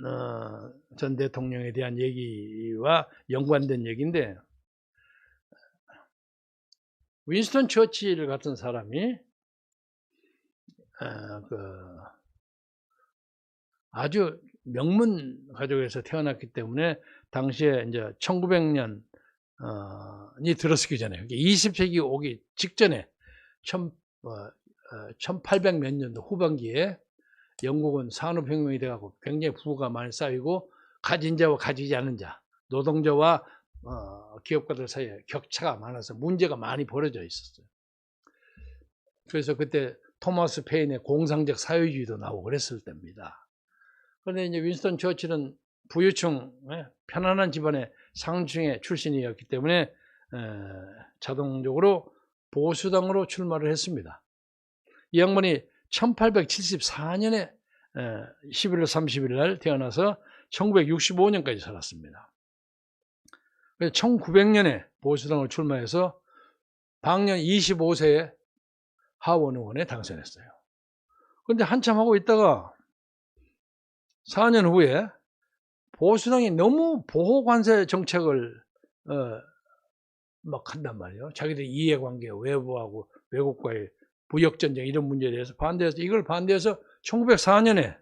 전 대통령에 대한 얘기와 연관된 얘기인데, 윈스턴 처칠 같은 사람이 아주 명문 가족에서 태어났기 때문에 당시에 이제 1900년이 들어서기 전에, 20세기 오기 직전에 1800 몇 년도 후반기에 영국은 산업혁명이 돼가고 굉장히 부가 많이 쌓이고 가진 자와 가지지 않은 자, 노동자와 기업가들 사이에 격차가 많아서 문제가 많이 벌어져 있었어요. 그래서 그때 토마스 페인의 공상적 사회주의도 나오고 그랬을 때입니다. 그런데 이제 윈스턴 처칠은 부유층, 편안한 집안의 상층의 출신이었기 때문에 자동적으로 보수당으로 출마를 했습니다. 이 양반이 1874년에 11월 30일 날 태어나서 1965년까지 살았습니다. 그래서 1900년에 보수당을 출마해서 방년 25세에 하원 의원에 당선했어요. 그런데 한참 하고 있다가 4년 후에 보수당이 너무 보호관세 정책을 막 한단 말이에요. 자기들 이해관계, 외부하고 외국과의 무역전쟁 이런 문제에 대해서 반대해서 이걸 반대해서 1904년에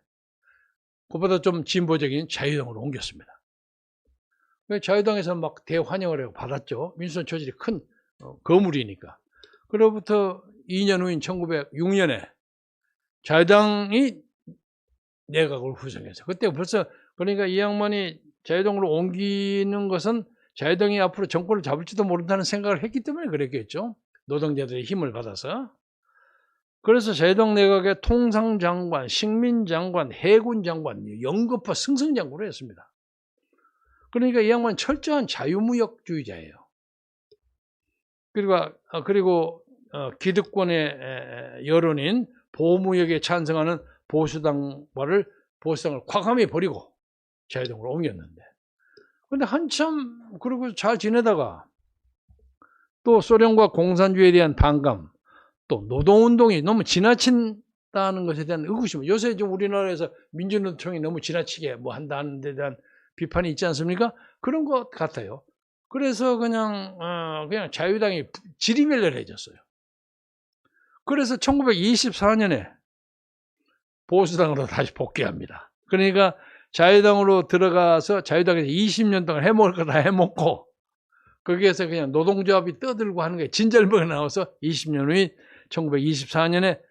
그보다 좀 진보적인 자유당으로 옮겼습니다. 자유당에서 막 대환영을 하고 받았죠. 윈스턴 처칠이 큰 거물이니까. 그로부터 2년 후인 1906년에 자유당이 내각을 구성해서 그때 벌써 그러니까 이 양반이 자유당으로 옮기는 것은 자유당이 앞으로 정권을 잡을지도 모른다는 생각을 했기 때문에 그랬겠죠. 노동자들의 힘을 받아서. 그래서 자유당 내각의 통상장관, 식민장관, 해군장관, 영급파 승승장구를 했습니다. 그러니까 이 양반은 철저한 자유무역주의자예요. 그리고 기득권의 여론인 보호무역에 찬성하는 보수당을 과감히 버리고 자유당으로 옮겼는데, 근데 한참 그러고 잘 지내다가 또 소련과 공산주의에 대한 반감, 또 노동운동이 너무 지나친다는 것에 대한 의구심, 요새 좀 우리나라에서 민주노총이 너무 지나치게 뭐 한다는 데 대한 비판이 있지 않습니까? 그런 것 같아요. 그래서 그냥 자유당이 지리멸렬해졌어요. 그래서 1924년에 보수당으로 다시 복귀합니다. 그러니까 자유당으로 들어가서 자유당에서 20년 동안 해먹을 거 다 해먹고 거기에서 그냥 노동조합이 떠들고 하는 게 진절머리 나와서 20년 후인 1924년에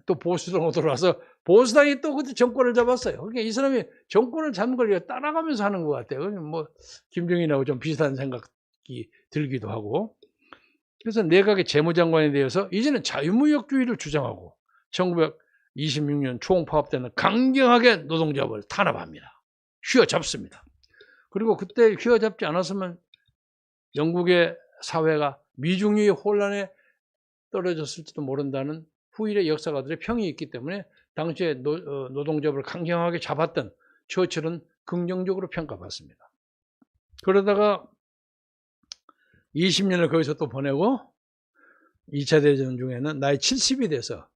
또 보수당으로 돌아와서 보수당이 또 그때 정권을 잡았어요. 그러니까 이 사람이 정권을 잡는 걸 따라가면서 하는 것 같아요. 뭐 김정일하고 좀 비슷한 생각이 들기도 하고. 그래서 내각의 재무장관에 대해서 이제는 자유무역주의를 주장하고 1926년 총파업 때는 강경하게 노동조합을 탄압합니다. 휘어잡습니다. 그리고 그때 휘어잡지 않았으면 영국의 사회가 미중유의 혼란에 떨어졌을지도 모른다는 후일의 역사가들의 평이 있기 때문에 당시에 노동조합을 강경하게 잡았던 처칠은 긍정적으로 평가받습니다. 그러다가 20년을 거기서 또 보내고 2차 대전 중에는 나이 70이 돼서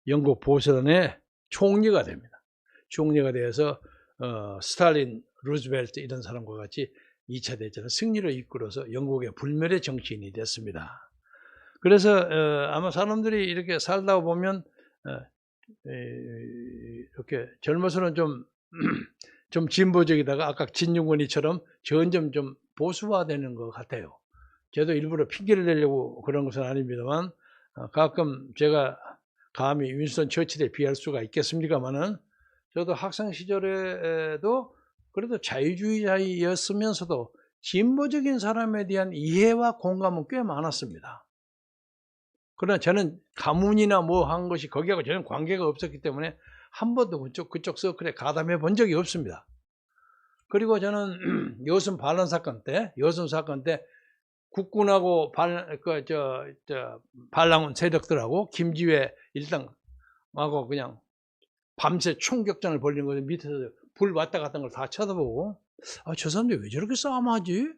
영국 보수당의 총리가 됩니다. 총리가 돼서 스탈린, 루즈벨트 이런 사람과 같이 2차 대전을 승리로 이끌어서 영국의 불멸의 정치인이 됐습니다. 그래서 아마 사람들이 이렇게 살다 보면 이렇게 젊어서는 좀 진보적이다가 아까 진중권이처럼 점점 좀 보수화되는 것 같아요. 저도 일부러 핑계를 대려고 그런 것은 아닙니다만 가끔 제가 감히 윈스턴 처칠에 비할 수가 있겠습니까만은 저도 학생 시절에도 그래도 자유주의자였으면서도 진보적인 사람에 대한 이해와 공감은 꽤 많았습니다. 그러나 저는 가문이나 뭐 한 것이 거기하고 전혀 관계가 없었기 때문에 한 번도 그쪽 서클에 가담해 본 적이 없습니다. 그리고 저는 여순 반란 사건 때 국군하고 반란군 세력들하고 김지회 일당하고 그냥 밤새 총격전을 벌이는 거죠. 밑에서 불 왔다 갔다 한 걸 다 쳐다보고 저 사람들이 왜 저렇게 싸움하지?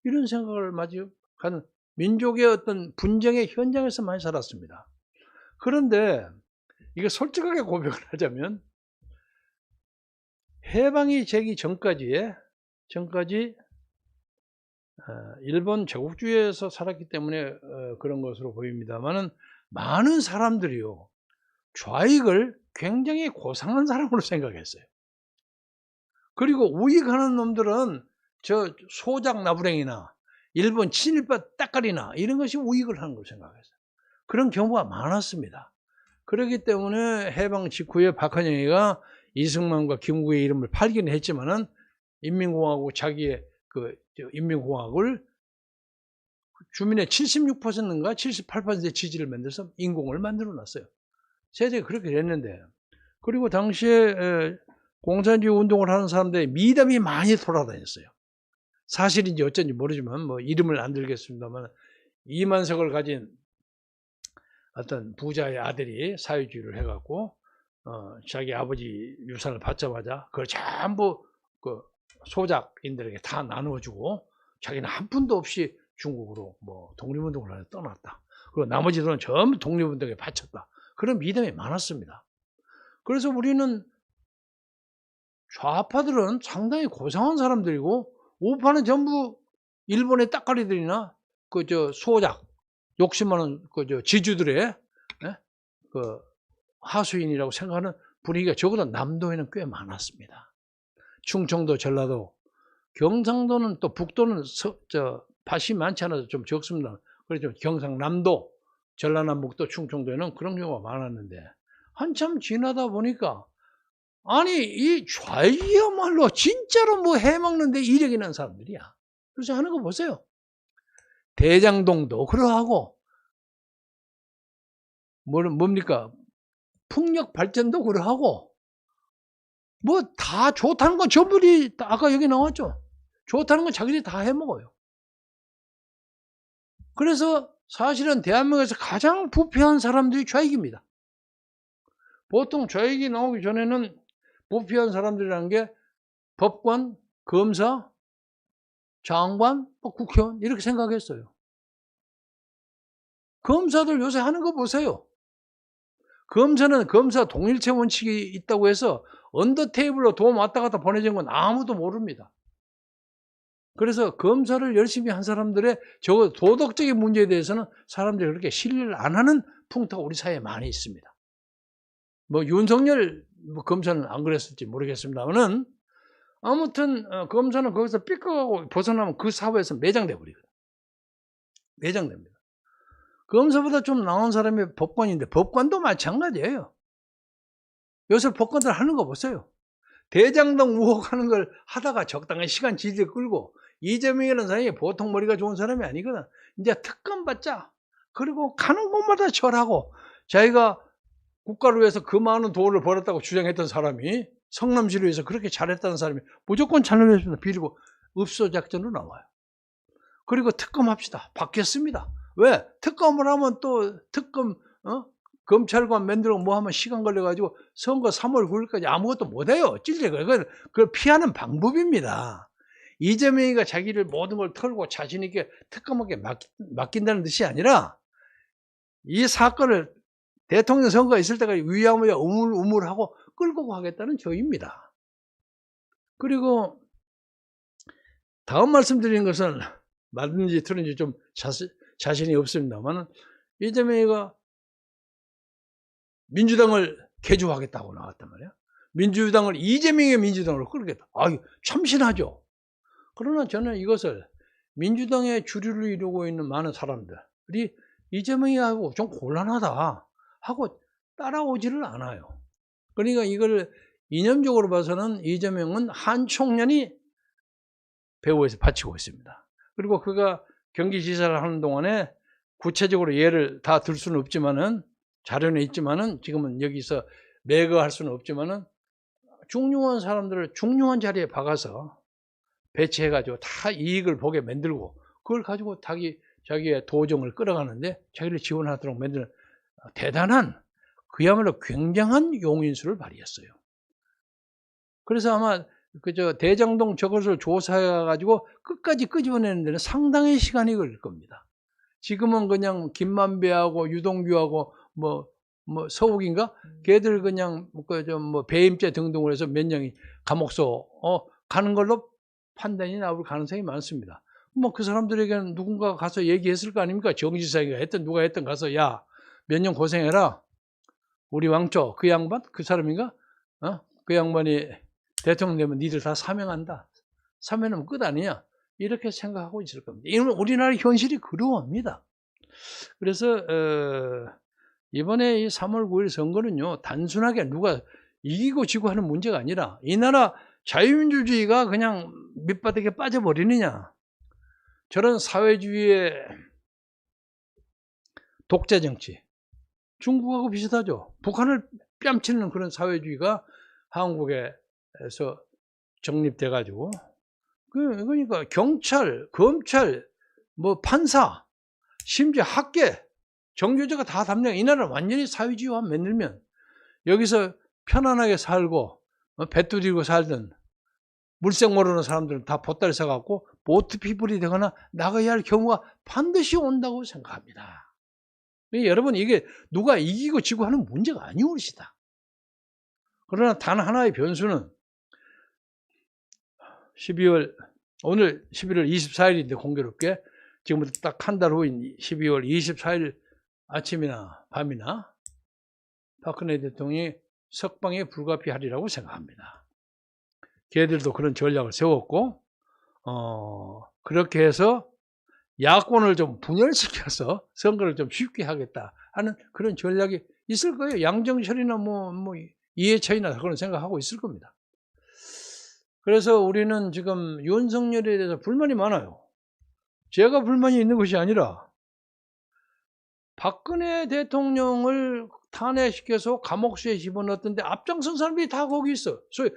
이런 생각을 마주 하는 민족의 어떤 분쟁의 현장에서 많이 살았습니다. 그런데 이거 솔직하게 고백을 하자면 해방이 되기 전까지 일본 제국주의에서 살았기 때문에 그런 것으로 보입니다만은 많은 사람들이요 좌익을 굉장히 고상한 사람으로 생각했어요. 그리고 우익하는 놈들은 저 소작 나부랭이나 일본 친일파 따까리나 이런 것이 우익을 하는 걸 생각했어요. 그런 경우가 많았습니다. 그렇기 때문에 해방 직후에 박헌영이가 이승만과 김구의 이름을 팔기는 했지만은 인민공화국 자기의 인민공화국을 주민의 76%인가 78%의 지지를 만들어서 인공을 만들어 놨어요. 세상에 그렇게 됐는데, 그리고 당시에 공산주의 운동을 하는 사람들의 미담이 많이 돌아다녔어요. 사실인지 어쩐지 모르지만 뭐 이름을 안 들겠습니다만 이만석을 가진 어떤 부자의 아들이 사회주의를 해갖고 자기 아버지 유산을 받자마자 그걸 전부 그 소작인들에게 다 나누어주고 자기는 한 푼도 없이 중국으로 뭐 독립운동을 하러 떠났다. 그리고 나머지 돈은 전부 독립운동에 바쳤다. 그런 믿음이 많았습니다. 그래서 우리는 좌파들은 상당히 고상한 사람들이고 우파는 전부 일본의 따까리들이나 수호작 욕심 많은 지주들의 하수인이라고 생각하는 분위기가 적어도 남도에는 꽤 많았습니다. 충청도, 전라도, 경상도는 또 북도는 밭이 많지 않아서 좀 적습니다. 그래서 경상남도, 전라남북도, 충청도에는 그런 경우가 많았는데 한참 지나다 보니까 아니 이 좌익이야말로 진짜로 뭐 해먹는데 이력이 있는 사람들이야. 그래서 하는 거 보세요. 대장동도 그러하고 뭡니까 풍력 발전도 그러하고 뭐 다 좋다는 건 저분이 아까 여기 나왔죠. 좋다는 건 자기들이 다 해먹어요. 그래서 사실은 대한민국에서 가장 부패한 사람들이 좌익입니다. 보통 좌익이 나오기 전에는 부패한 사람들이라는 게 법관, 검사, 장관, 국회의원 이렇게 생각했어요. 검사들 요새 하는 거 보세요. 검사는 검사 동일체 원칙이 있다고 해서 언더테이블로 돈 왔다 갔다 보내준 건 아무도 모릅니다. 그래서 검사를 열심히 한 사람들의 적어도 도덕적인 문제에 대해서는 사람들이 그렇게 신뢰를 안 하는 풍토가 우리 사회에 많이 있습니다. 뭐 윤석열 검사는 안 그랬을지 모르겠습니다만은 아무튼 검사는 거기서 삐걱하고 벗어나면 그 사회에서 매장돼 버리거든요. 매장됩니다. 검사보다 좀 나은 사람이 법관인데 법관도 마찬가지예요. 요새 법관들 하는 거 보세요. 대장동 의혹하는 걸 하다가 적당한 시간 질질 끌고 이재명이라는 사람이 보통 머리가 좋은 사람이 아니거든. 이제 특검 받자. 그리고 가는 곳마다 절하고 자기가 국가를 위해서 그 많은 돈을 벌었다고 주장했던 사람이 성남시를 위해서 그렇게 잘했다는 사람이 무조건 잘못했습니다. 비리고 읍소작전으로 나와요. 그리고 특검합시다. 받겠습니다. 왜? 특검을 하면 또 특검 검찰관 만들고 뭐 하면 시간 걸려가지고 선거 3월 9일까지 아무것도 못해요. 찔려. 그걸 피하는 방법입니다. 이재명이가 자기를 모든 걸 털고 자신 있게 특검하게 맡긴다는 뜻이 아니라 이 사건을 대통령 선거가 있을 때까지 위야무야 우물우물하고 끌고 가겠다는 저입니다. 그리고 다음 말씀드린 것은 맞는지 틀린지 좀 자신이 없습니다만 이재명이가 민주당을 개조하겠다고 나왔단 말이야. 민주당을 이재명의 민주당으로 끌겠다. 아유 참신하죠. 그러나 저는 이것을 민주당의 주류를 이루고 있는 많은 사람들이 이재명이하고 좀 곤란하다 하고 따라오지를 않아요. 그러니까 이걸 이념적으로 봐서는 이재명은 한 총련이 배후에서 바치고 있습니다. 그리고 그가 경기지사를 하는 동안에 구체적으로 예를 다 들 수는 없지만은 자료는 있지만은 지금은 여기서 매거할 수는 없지만은 중요한 사람들을 중요한 자리에 박아서 배치해가지고 다 이익을 보게 만들고 그걸 가지고 자기의 도정을 끌어가는데 자기를 지원하도록 만드는 대단한 그야말로 굉장한 용인수를 발휘했어요. 그래서 아마 대장동 저것을 조사해가지고 끝까지 끄집어내는 데는 상당히 시간이 걸릴 겁니다. 지금은 그냥 김만배하고 유동규하고 뭐 서욱인가? 걔들 그냥 배임죄 등등으로 해서 몇 년이 감옥소 가는 걸로 판단이 나올 가능성이 많습니다. 뭐 그 사람들에게는 누군가 가서 얘기했을 거 아닙니까? 정지사가 했든 누가 했든 가서 야, 몇 년 고생해라. 우리 왕조 그 양반? 그 사람인가? 그 양반이 대통령 되면 니들 다 사명한다. 사명하면 끝 아니냐? 이렇게 생각하고 있을 겁니다. 이건 우리나라 현실이 그러합니다. 그래서 이번에 이 3월 9일 선거는요, 단순하게 누가 이기고 지고 하는 문제가 아니라 이 나라 자유민주주의가 그냥 밑바닥에 빠져버리느냐, 저런 사회주의의 독재 정치, 중국하고 비슷하죠. 북한을 뺨치는 그런 사회주의가 한국에서 정립돼 가지고 그러니까 경찰, 검찰, 뭐 판사, 심지어 학계, 정교조가 다 담당. 이 나라를 완전히 사회주의화 만들면 여기서 편안하게 살고 배 두드리고 살던 물색 모르는 사람들은 다 보따리 싸갖고 보트피플이 되거나 나가야 할 경우가 반드시 온다고 생각합니다. 여러분, 이게 누가 이기고 지고 하는 문제가 아니오시다. 그러나 단 하나의 변수는 오늘 11월 24일인데 공교롭게 지금부터 딱 한 달 후인 12월 24일 아침이나 밤이나 박근혜 대통령이 석방에 불가피하리라고 생각합니다. 걔들도 그런 전략을 세웠고 그렇게 해서 야권을 좀 분열시켜서 선거를 좀 쉽게 하겠다 하는 그런 전략이 있을 거예요. 양정철이나 뭐 이해찬이나 그런 생각하고 있을 겁니다. 그래서 우리는 지금 윤석열에 대해서 불만이 많아요. 제가 불만이 있는 것이 아니라 박근혜 대통령을 탄핵시켜서 감옥수에 집어넣었던데 앞장선 사람들이 다 거기 있어. 소위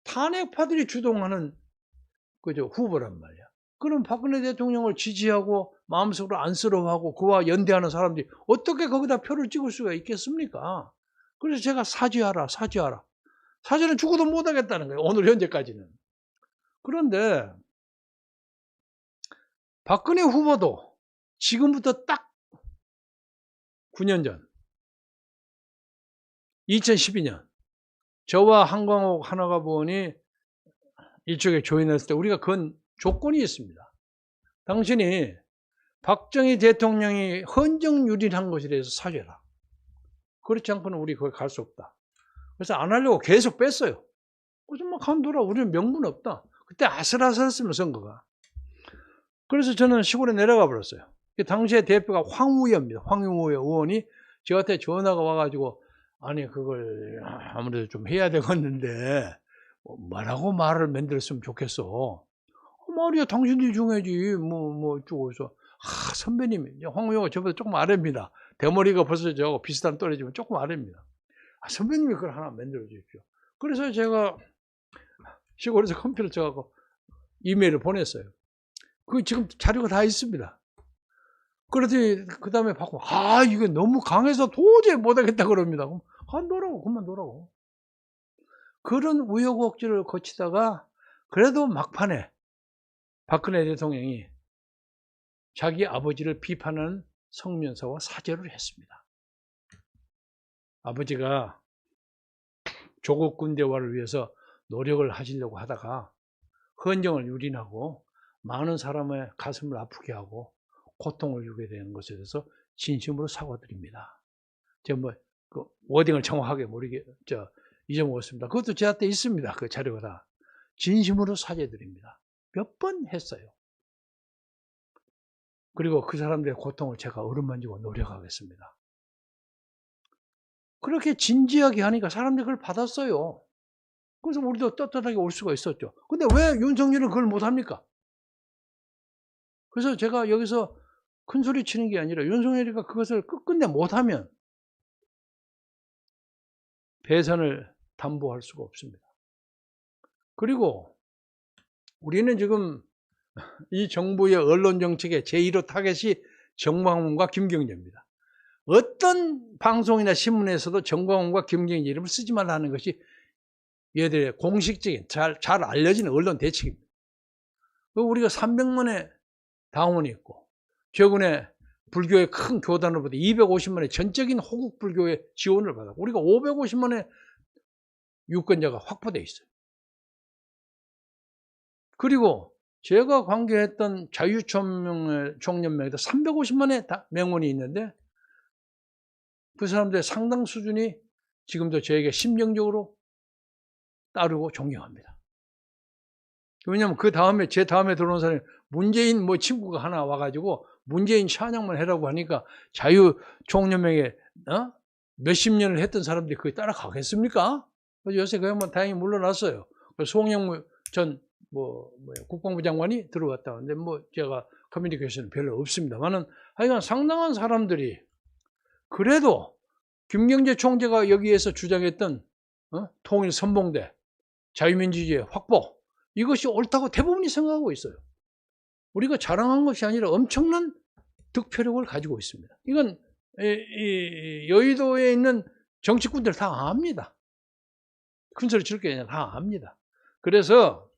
탄핵파들이 주동하는 후보란 말이야. 그럼 박근혜 대통령을 지지하고 마음속으로 안쓰러워하고 그와 연대하는 사람들이 어떻게 거기다 표를 찍을 수가 있겠습니까? 그래서 제가 사죄하라. 사죄는 죽어도 못하겠다는 거예요. 오늘 현재까지는. 그런데 박근혜 후보도 지금부터 딱 9년 전 2012년 저와 한광옥 하나가부원이 일종의 조인했을 때 우리가 그건 조건이 있습니다. 당신이 박정희 대통령이 헌정유린한 것에 대해서 사죄라. 그렇지 않고는 우리 거기 갈 수 없다. 그래서 안 하려고 계속 뺐어요. 그래서 막 간두라. 우리는 명분 없다. 그때 아슬아슬했으면 선거가. 그래서 저는 시골에 내려가 버렸어요. 당시에 대표가 황우여입니다. 황우여 의원이 저한테 전화가 와가지고 아니 그걸 아무래도 좀 해야 되겠는데 뭐라고 말을 만들었으면 좋겠어. 말이야 당신들이 중요하지 뭐 어쩌고 해서 선배님 황우여가 저보다 조금 아래입니다. 대머리가 벌써 저하고 비슷한 또래지만 조금 아래입니다. 선배님이 그걸 하나 만들어 주십시오. 그래서 제가 시골에서 컴퓨터를 쳐갖고 이메일을 보냈어요. 그 지금 자료가 다 있습니다. 그러더니 그 다음에 받고 이게 너무 강해서 도저히 못하겠다 그럽니다. 그럼 그만 놓으라고. 그런 우여곡절을 거치다가 그래도 막판에 박근혜 대통령이 자기 아버지를 비판하는 성명서와 사죄를 했습니다. 아버지가 조국 군대화를 위해서 노력을 하시려고 하다가 헌정을 유린하고 많은 사람의 가슴을 아프게 하고 고통을 주게 되는 것에 대해서 진심으로 사과드립니다. 제가 그 워딩을 정확하게 잊어먹었습니다. 그것도 제한테 있습니다. 그 자료가 다. 진심으로 사죄드립니다. 몇 번 했어요. 그리고 그 사람들의 고통을 제가 어루만지고 노력하겠습니다. 그렇게 진지하게 하니까 사람들이 그걸 받았어요. 그래서 우리도 떳떳하게 올 수가 있었죠. 근데 왜 윤석열은 그걸 못합니까? 그래서 제가 여기서 큰 소리 치는 게 아니라 윤석열이가 그것을 끝끝내 못하면 배선을 담보할 수가 없습니다. 그리고 우리는 지금 이 정부의 언론 정책의 제1호 타겟이 정광훈과 김경재입니다. 어떤 방송이나 신문에서도 정광훈과 김경재 이름을 쓰지 말라는 것이 얘들의 공식적인 잘 알려진 언론 대책입니다. 우리가 300만의 당원이 있고 최근에 불교의 큰 교단으로부터 250만의 전적인 호국 불교의 지원을 받았고 우리가 550만의 유권자가 확보되어 있어요. 그리고 제가 관계했던 자유총연맹에도 350만의 명원이 있는데 그 사람들의 상당 수준이 지금도 저에게 심정적으로 따르고 존경합니다. 왜냐하면 제 다음에 들어온 사람이 문재인 친구가 하나 와가지고 문재인 찬양만 해라고 하니까 자유총연맹에 몇십 년을 했던 사람들이 그게 따라가겠습니까? 그래서 요새 그 양반 다행히 물러났어요. 송영무 전 국방부 장관이 들어왔다. 근데 제가 커뮤니케이션은 별로 없습니다만은 하여간 상당한 사람들이 그래도 김경재 총재가 여기에서 주장했던 통일 선봉대, 자유민주주의 확보 이것이 옳다고 대부분이 생각하고 있어요. 우리가 자랑한 것이 아니라 엄청난 득표력을 가지고 있습니다. 이건 여의도에 있는 정치꾼들 다 압니다. 큰 소리 칠 게 아니라 다 압니다. 그래서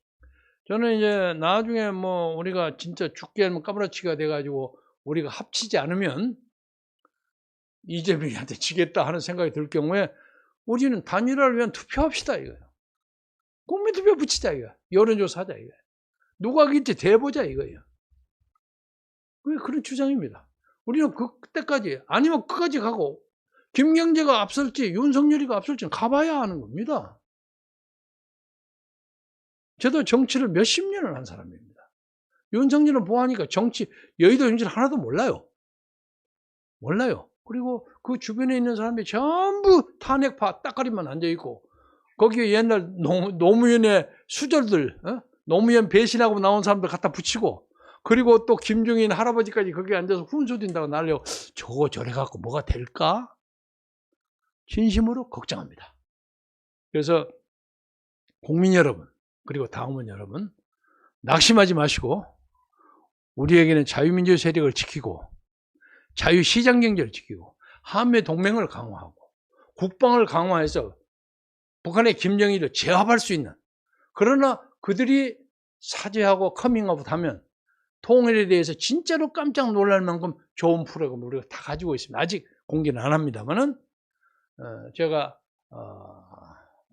저는 이제 나중에 뭐 우리가 진짜 죽게 하면 까무라치기가 돼가지고 우리가 합치지 않으면 이재명한테 지겠다 하는 생각이 들 경우에 우리는 단일화를 위한 투표합시다 이거예요. 국민투표 붙이자 이거야. 여론조사하자 이거예요. 누가 이길지 대보자 이거예요. 그런 주장입니다. 우리는 그때까지 아니면 끝까지 가고 김경재가 앞설지 윤석열이가 앞설지는 가봐야 하는 겁니다. 저도 정치를 몇십 년을 한 사람입니다. 윤석열은 보아하니까 정치 여의도 정치를 하나도 몰라요. 그리고 그 주변에 있는 사람들이 전부 탄핵파 따까리만 앉아있고 거기에 옛날 노무현의 수절들 노무현 배신하고 나온 사람들 갖다 붙이고 그리고 또 김종인 할아버지까지 거기에 앉아서 훈수딘다고 날려 저거 저래 갖고 뭐가 될까? 진심으로 걱정합니다. 그래서 국민 여러분 그리고 당원문 여러분 낙심하지 마시고 우리에게는 자유민주주의 세력을 지키고 자유시장경제를 지키고 한미 동맹을 강화하고 국방을 강화해서 북한의 김정일을 제압할 수 있는 그러나 그들이 사죄하고 커밍아웃 하면 통일에 대해서 진짜로 깜짝 놀랄 만큼 좋은 프로그램을 우리가 다 가지고 있습니다. 아직 공개는 안 합니다만은 제가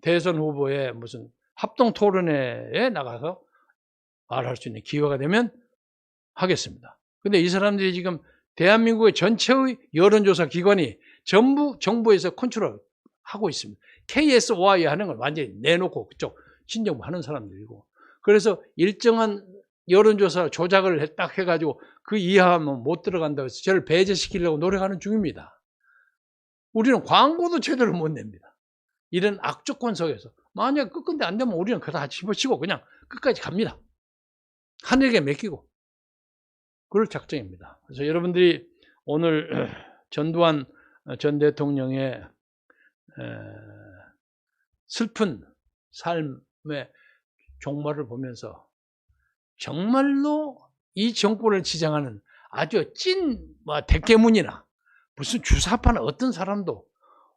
대선 후보의 무슨 합동 토론회에 나가서 말할 수 있는 기회가 되면 하겠습니다. 근데 이 사람들이 지금 대한민국의 전체의 여론조사 기관이 전부 정부에서 컨트롤하고 있습니다. KSOI 하는 걸 완전히 내놓고 그쪽 신정부 하는 사람들이고 그래서 일정한 여론조사 조작을 딱 해가지고 그 이하하면 못 들어간다고 해서 저를 배제시키려고 노력하는 중입니다. 우리는 광고도 제대로 못 냅니다. 이런 악조건 속에서 만약 끝근데 안 되면 우리는 그다 집어치고 그냥 끝까지 갑니다. 하늘에게 맡기고 그럴 작정입니다. 그래서 여러분들이 오늘 전두환 전 대통령의 슬픈 삶의 종말을 보면서 정말로 이 정권을 지향하는 아주 찐 대깨문이나 무슨 주사파나 어떤 사람도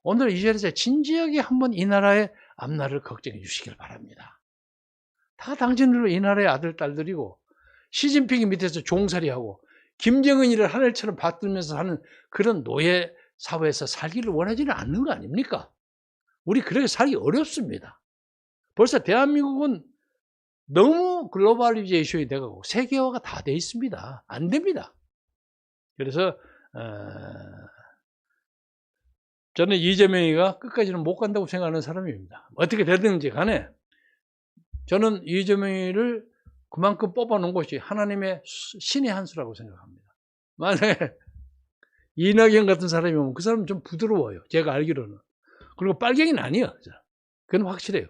오늘 이 자리에서 진지하게 한번 이 나라의 앞날을 걱정해 주시길 바랍니다. 다 당신들로 이 나라의 아들, 딸들이고 시진핑이 밑에서 종살이하고 김정은이를 하늘처럼 받들면서 하는 그런 노예 사회에서 살기를 원하지는 않는 거 아닙니까? 우리 그렇게 살기 어렵습니다. 벌써 대한민국은 너무 글로벌리제이션이 돼가고 세계화가 다 돼 있습니다. 안 됩니다. 그래서 저는 이재명이가 끝까지는 못 간다고 생각하는 사람입니다. 어떻게 되든지 간에 저는 이재명이를 그만큼 뽑아놓은 것이 하나님의 신의 한 수라고 생각합니다. 만약에 이낙연 같은 사람이 오면 그 사람은 좀 부드러워요. 제가 알기로는. 그리고 빨갱이는 아니에요. 그건 확실해요.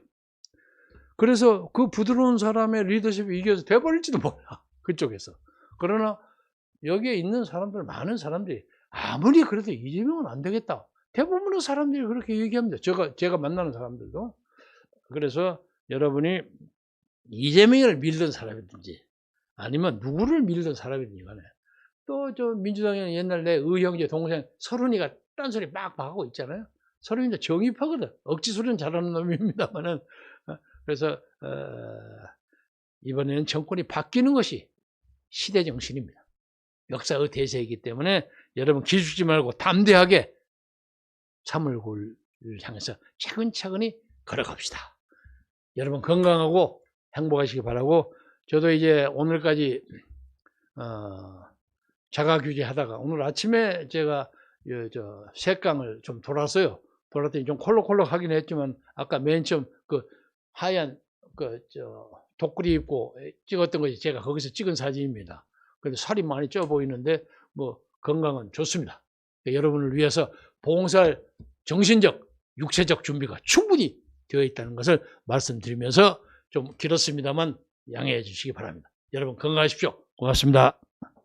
그래서 그 부드러운 사람의 리더십이 이겨서 돼버릴지도 몰라. 그쪽에서. 그러나 여기에 있는 사람들, 많은 사람들이 아무리 그래도 이재명은 안 되겠다. 대부분의 사람들이 그렇게 얘기합니다. 제가 만나는 사람들도. 그래서 여러분이 이재명을 밀던 사람이든지 아니면 누구를 밀던 사람이든지 간에 또 저 민주당에는 옛날 내 의형제 동생 서른이가 딴소리 막 하고 있잖아요. 서른이는 정의파거든. 억지 소리는 잘하는 놈입니다만은. 그래서 이번에는 정권이 바뀌는 것이 시대 정신입니다. 역사의 대세이기 때문에 여러분 기죽지 말고 담대하게 3월 9일을 향해서 차근차근히 걸어갑시다. 여러분 건강하고 행복하시기 바라고 저도 이제 오늘까지 자가규제 하다가 오늘 아침에 제가 색강을 좀 돌았어요. 돌았더니 좀 콜록콜록하긴 했지만 아까 맨 처음 그 하얀 독구리 입고 찍었던 것이 제가 거기서 찍은 사진입니다. 근데 살이 많이 쪄 보이는데 뭐 건강은 좋습니다. 여러분을 위해서 봉사할 정신적, 육체적 준비가 충분히 되어 있다는 것을 말씀드리면서 좀 길었습니다만 양해해 주시기 바랍니다. 여러분 건강하십시오. 고맙습니다.